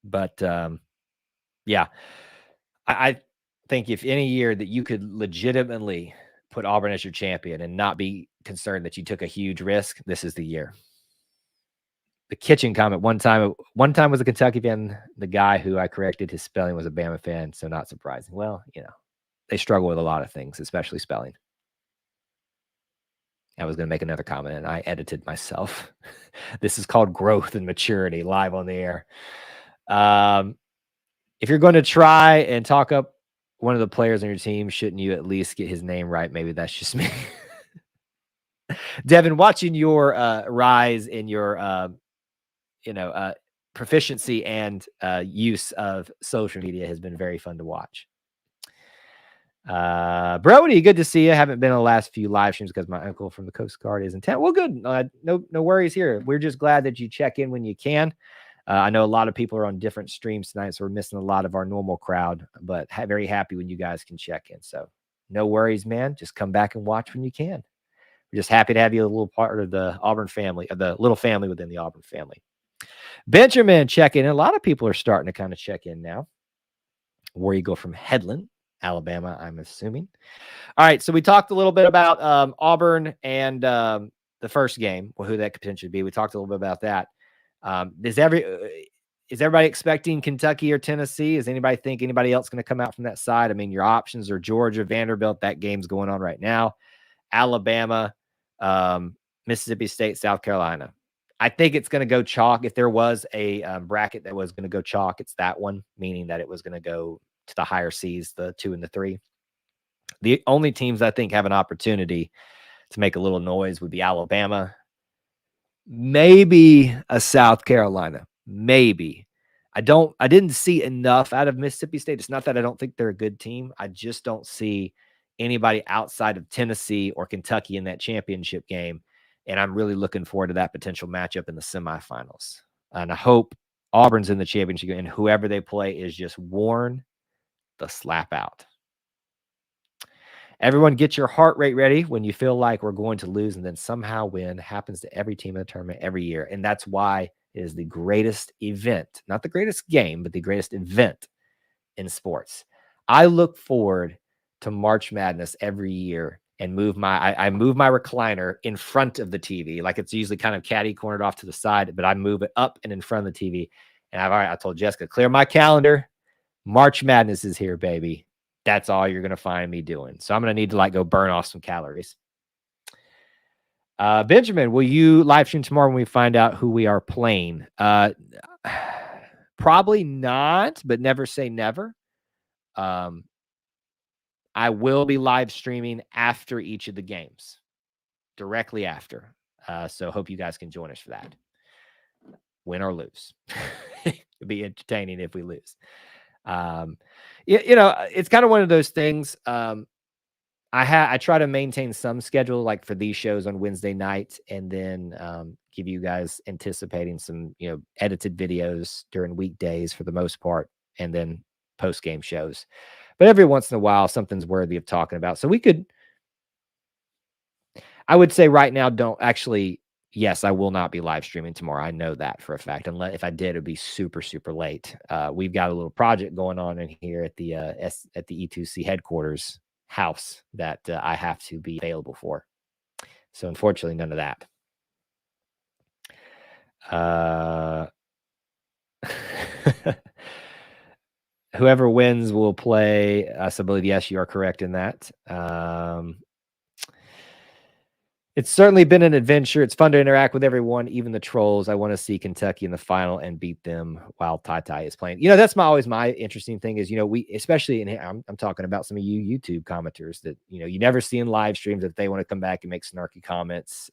But yeah, I think if any year that you could legitimately put Auburn as your champion and not be concerned that you took a huge risk, this is the year. The kitchen comment, one time was a Kentucky fan. The guy who I corrected his spelling was a Bama fan, so not surprising. Well, they struggle with a lot of things, especially spelling. I was going to make another comment, and I edited myself. This is called growth and maturity, live on the air. If you're going to try and talk up one of the players on your team, shouldn't you at least get his name right? Maybe that's just me. Devin, watching your rise in your, proficiency and use of social media has been very fun to watch. Brody, good to see you. Haven't been in the last few live streams because my uncle from the Coast Guard is in town. Well, good. No worries here. We're just glad that you check in when you can. I know a lot of people are on different streams tonight, so we're missing a lot of our normal crowd, but very happy when you guys can check in. So no worries, man. Just come back and watch when you can. We're just happy to have you a little part of the Auburn family, the little family within the Auburn family. Benjamin, check in. A lot of people are starting to kind of check in now. Where you go from Headland, Alabama, I'm assuming. All right, so we talked a little bit about Auburn and the first game, who that could potentially be. We talked a little bit about that. Is everybody expecting Kentucky or Tennessee? Does anybody think anybody else going to come out from that side? I mean, your options are Georgia, Vanderbilt. That game's going on right now. Alabama, Mississippi State, South Carolina. I think it's going to go chalk. If there was a bracket that was going to go chalk, it's that one, meaning that it was going to go to the higher seeds, the 2 and the 3. The only teams I think have an opportunity to make a little noise would be Alabama, maybe a South Carolina, maybe. I didn't see enough out of Mississippi State. It's not that I don't think they're a good team. I just don't see anybody outside of Tennessee or Kentucky in that championship game. And I'm really looking forward to that potential matchup in the semifinals. And I hope Auburn's in the championship game, and whoever they play is just worn the slap out. Everyone get your heart rate ready when you feel like we're going to lose and then somehow win. Happens to every team in the tournament every year. And that's why it is the greatest event, not the greatest game, but the greatest event in sports. I look forward to March Madness every year and I move my recliner in front of the TV. Like, it's usually kind of catty cornered off to the side, but I move it up and in front of the TV. And I told Jessica, clear my calendar. March Madness is here, baby. That's all you're going to find me doing. So I'm going to need to go burn off some calories. Benjamin, will you live stream tomorrow when we find out who we are playing? Probably not, but never say never. I will be live streaming after each of the games, directly after. So hope you guys can join us for that. Win or lose. It'll be entertaining if we lose. It's kind of one of those things. I try to maintain some schedule, like for these shows on Wednesday night, and then give you guys anticipating some, edited videos during weekdays for the most part, and then post game shows. But every once in a while, something's worthy of talking about. So I would say right now, don't actually. Yes, I will not be live streaming tomorrow. I know that for a fact. Unless if I did, it'd be super, super late. We've got a little project going on in here at the at the E2C headquarters house that I have to be available for. So unfortunately, none of that. Whoever wins will play us. I believe, yes, you are correct in that. It's certainly been an adventure. It's fun to interact with everyone, even the trolls. I want to see Kentucky in the final and beat them while Tai is playing. That's always my interesting thing is, we, especially I'm talking about some of you YouTube commenters that, you never see in live streams that they want to come back and make snarky comments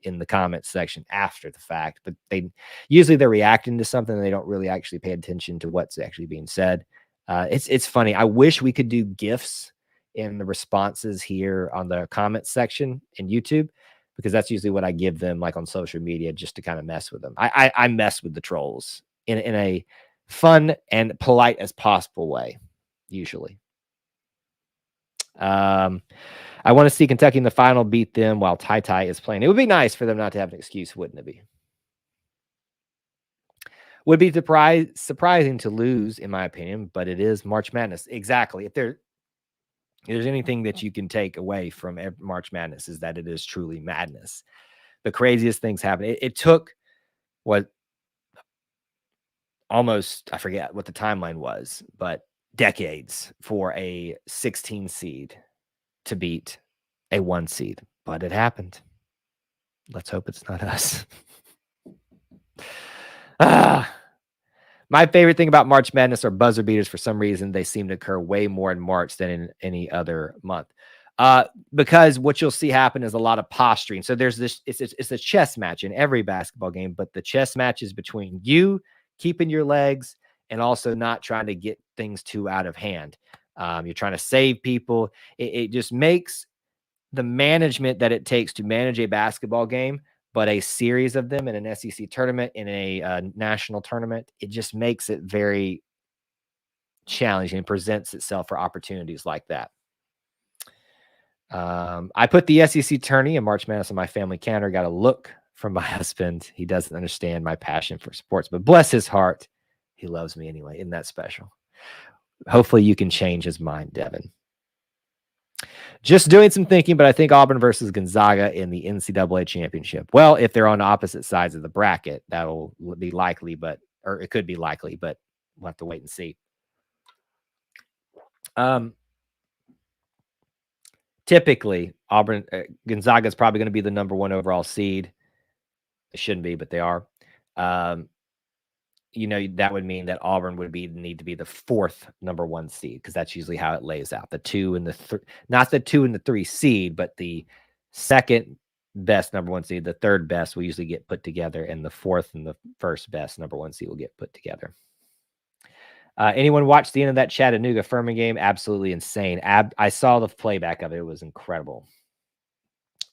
in the comments section after the fact, but they're reacting to something and they don't really actually pay attention to what's actually being said. It's funny. I wish we could do GIFs in the responses here on the comments section in YouTube, because that's usually what I give them, like on social media, just to kind of mess with them. I mess with the trolls in a fun and polite as possible way, usually. I want to see Kentucky in the final beat them while Tai is playing. It would be nice for them not to have an excuse, wouldn't it be? Would be surprising to lose, in my opinion, but it is March Madness. Exactly. If there's anything that you can take away from March Madness, is that it is truly madness. The craziest things happen. It took almost, I forget what the timeline was, but decades for a 16 seed to beat a 1 seed, but it happened. Let's hope it's not us. My favorite thing about March Madness are buzzer beaters. For some reason, they seem to occur way more in March than in any other month. Because what you'll see happen is a lot of posturing. So there's this, it's a chess match in every basketball game, but the chess match is between you keeping your legs and also not trying to get things too out of hand. You're trying to save people. It just makes the management that it takes to manage a basketball game, but a series of them in an SEC tournament, in a national tournament, it just makes it very challenging and presents itself for opportunities like that. I put the SEC tourney in March Madness on my family calendar. Got a look from my husband. He doesn't understand my passion for sports, but bless his heart, he loves me anyway. Isn't that special? Hopefully you can change his mind, Devin. Just doing some thinking, but I think Auburn versus Gonzaga in the NCAA championship. Well, if they're on opposite sides of the bracket, that'll be likely, or it could be likely, but we'll have to wait and see. Typically, Gonzaga is probably going to be the number 1 overall seed. It shouldn't be, but they are. That would mean that Auburn would need to be the 4th number 1 seed, because that's usually how it lays out. The 2 and the not the 2 and the 3 seed, but the 2nd best number 1 seed, the 3rd best will usually get put together, and the 4th and the 1st best number 1 seed will get put together. Anyone watch the end of that Chattanooga Furman game? Absolutely insane. I saw the playback of it. It was incredible.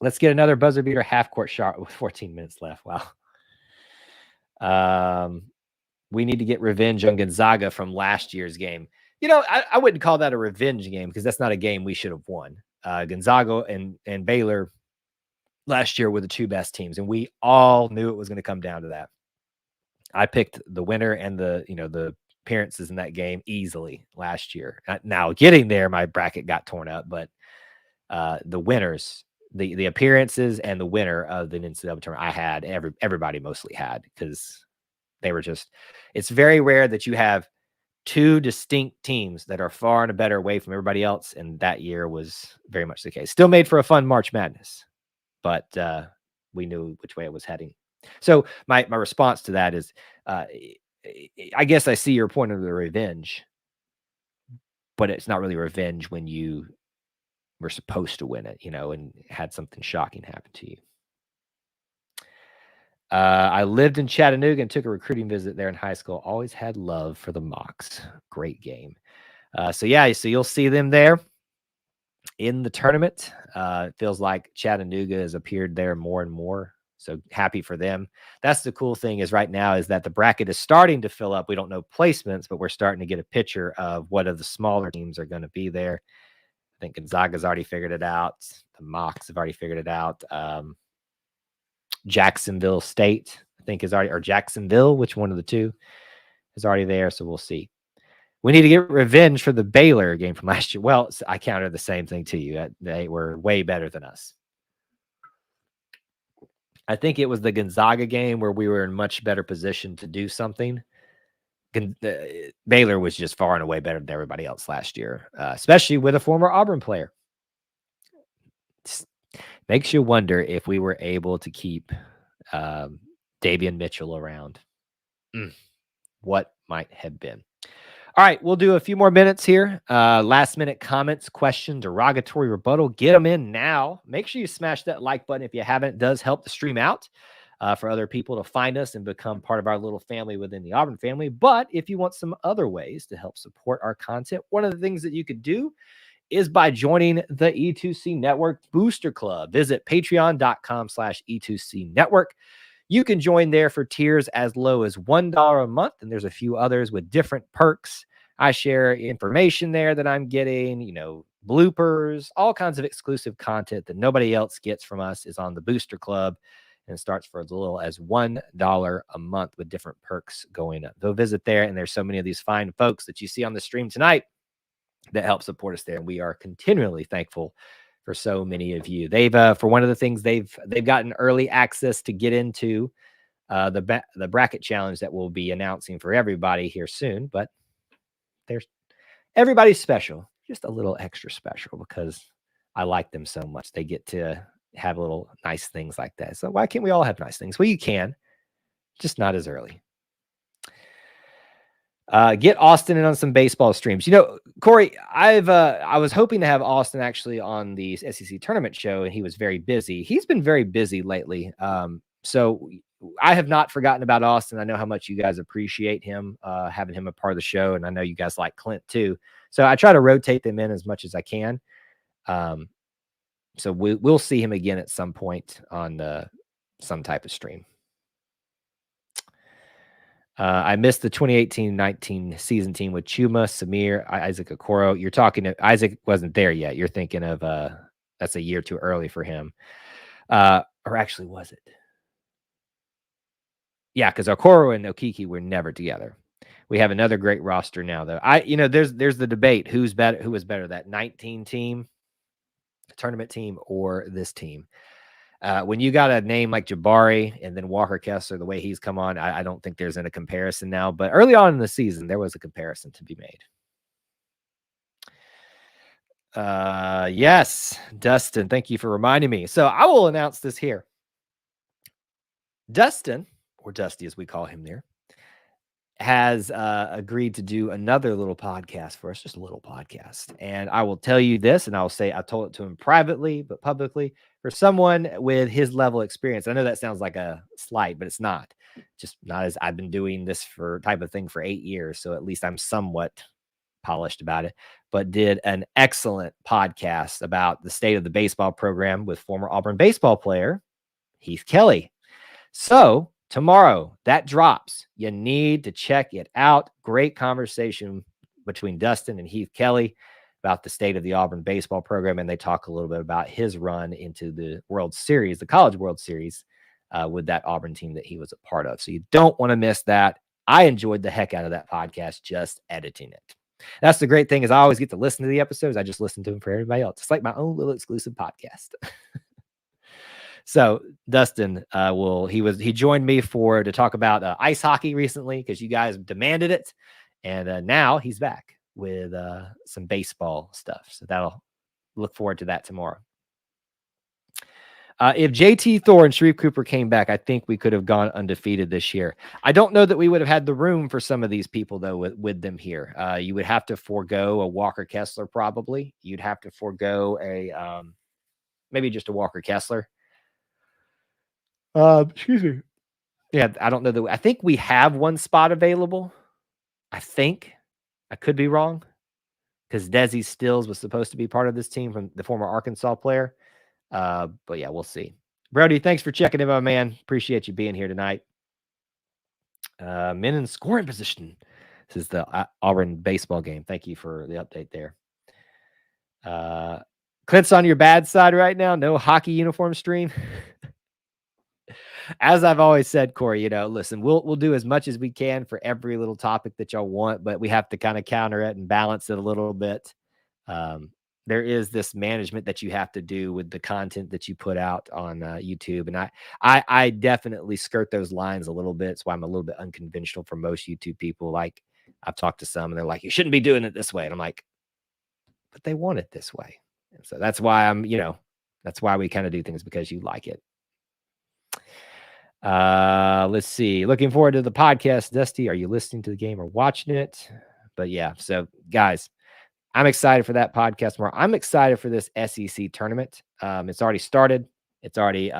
Let's get another buzzer beater half court shot with 14 minutes left. Wow. We need to get revenge on Gonzaga from last year's game. I wouldn't call that a revenge game, because that's not a game we should have won. Gonzaga and Baylor last year were the 2 best teams, and we all knew it was going to come down to that. I picked the winner and the appearances in that game easily last year. Now getting there, my bracket got torn up, but the winners, the appearances and the winner of the NCAA tournament, I had everybody mostly had, because they were just, it's very rare that you have 2 distinct teams that are far and a better away from everybody else. And that year was very much the case. Still made for a fun March Madness, but we knew which way it was heading. So my response to that is, I guess I see your point of the revenge, but it's not really revenge when you were supposed to win it, and had something shocking happen to you. I lived in Chattanooga and took a recruiting visit there in high school. Always had love for the Mocs. Great game. So you'll see them there. in the tournament. It feels like Chattanooga has appeared there more and more. So happy for them. That's the cool thing is right now is that the bracket is starting to fill up. We don't know placements, but we're starting to get a picture of what of the smaller teams are going to be there. I think Gonzaga's already figured it out. The Mocs have already figured it out. Jacksonville State, I think, is already, or Jacksonville, which one of the two is already there. So we'll see. We need to get revenge for the Baylor game from last year. Well, I counter the same thing to you. They were way better than us. I think it was the Gonzaga game where we were in much better position to do something. Baylor was just far and away better than everybody else last year, especially with a former Auburn player. Just makes you wonder if we were able to keep Davion Mitchell around. What might have been. All right, we'll do a few more minutes here. Last minute comments, question, derogatory rebuttal. Get them in now. Make sure you smash that like button if you haven't. It does help the stream out for other people to find us and become part of our little family within the Auburn family. But if you want some other ways to help support our content, one of the things that you could do is by joining the E2C Network Booster Club. Visit patreon.com/E2C Network. You can join there for tiers as low as $1 a month, and there's a few others with different perks. I share information there that I'm getting, bloopers, all kinds of exclusive content that nobody else gets from us is on the Booster Club, and it starts for as little as $1 a month with different perks going up. Go visit there, and there's so many of these fine folks that you see on the stream tonight that help support us there, and we are continually thankful for so many of you. They've for one of the things they've gotten early access to get into the bracket challenge that we'll be announcing for everybody here soon. But everybody's special, just a little extra special because I like them so much. They get to have little nice things like that. So why can't we all have nice things? Well, you can, just not as early. Get Austin in on some baseball streams. Corey, I was hoping to have Austin actually on the SEC tournament show, and he was very busy. He's been very busy lately. So I have not forgotten about Austin. I know how much you guys appreciate him, having him a part of the show, and I know you guys like Clint too. So I try to rotate them in as much as I can. So we'll see him again at some point on some type of stream. I missed the 2018-19 season team with Chuma, Samir, Isaac Okoro. You're talking to Isaac wasn't there yet. You're thinking of that's a year too early for him. Or actually, was it? Yeah, because Okoro and Okiki were never together. We have another great roster now, though. There's the debate who was better, that 19 team, tournament team, or this team. When you got a name like Jabari and then Walker Kessler, the way he's come on, I don't think there's a comparison now. But early on in the season, there was a comparison to be made. Yes, Dustin, thank you for reminding me. So I will announce this here. Dustin, or Dusty as we call him there, has agreed to do another little podcast for us, just a little podcast. And I will tell you this, and I'll say I told it to him privately, but publicly, for someone with his level of experience. I know that sounds like a slight, but it's not. Just not as I've been doing this type of thing for 8 years. So at least I'm somewhat polished about it, but did an excellent podcast about the state of the baseball program with former Auburn baseball player Heath Kelly. So tomorrow that drops. You need to check it out. Great conversation between Dustin and Heath Kelly about the state of the Auburn baseball program. And they talk a little bit about his run into the World Series, the College World Series, with that Auburn team that he was a part of. So you don't want to miss that. I enjoyed the heck out of that podcast, just editing it. That's the great thing is I always get to listen to the episodes. I just listen to them for everybody else. It's like my own little exclusive podcast. So Dustin he joined me to talk about ice hockey recently because you guys demanded it, and now he's back with some baseball stuff. So that'll look forward to that tomorrow. If JT Thor and Sharif Cooper came back, I think we could have gone undefeated this year. I don't know that we would have had the room for some of these people though with them here. You would have to forego a Walker Kessler probably. You'd have to forego a maybe just a Walker Kessler. Excuse me. Yeah, I don't know that. I think we have one spot available. I think. I could be wrong. because Desi Stills was supposed to be part of this team from the former Arkansas player. But yeah, we'll see. Brody, thanks for checking in, my man. Appreciate you being here tonight. Men in scoring position. This is the Auburn baseball game. Thank you for the update there. Clint's on your bad side right now. No hockey uniform stream. As I've always said, Corey, listen, we'll do as much as we can for every little topic that y'all want, but we have to kind of counter it and balance it a little bit. There is this management that you have to do with the content that you put out on YouTube. And I definitely skirt those lines a little bit. That's why I'm a little bit unconventional for most YouTube people. Like, I've talked to some and they're like, you shouldn't be doing it this way. And I'm like, but they want it this way. And so that's why that's why we kind of do things, because you like it. Let's see. Looking forward to the podcast. Dusty, are you listening to the game or watching it? But yeah, so guys, I'm excited for that podcast tomorrow. I'm excited for this SEC tournament. It's already started. It's already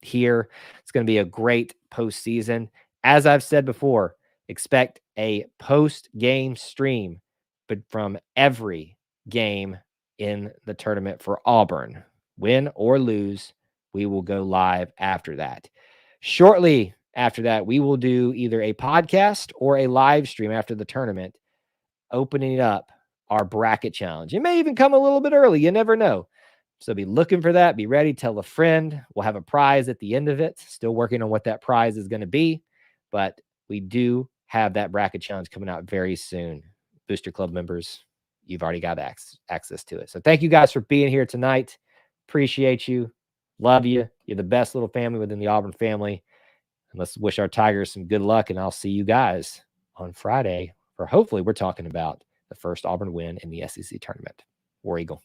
here. It's going to be a great postseason. As I've said before, expect a post-game stream, but from every game in the tournament for Auburn. Win or lose, we will go live after that. Shortly after that, we will do either a podcast or a live stream after the tournament, opening up our bracket challenge. It may even come a little bit early. You never know. So be looking for that. Be ready. Tell a friend. We'll have a prize at the end of it. Still working on what that prize is going to be, but we do have that bracket challenge coming out very soon. Booster Club members, you've already got access to it. So thank you guys for being here tonight. Appreciate you. Love you. You're the best little family within the Auburn family. And let's wish our Tigers some good luck. And I'll see you guys on Friday, or hopefully we're talking about the first Auburn win in the SEC tournament. War Eagle.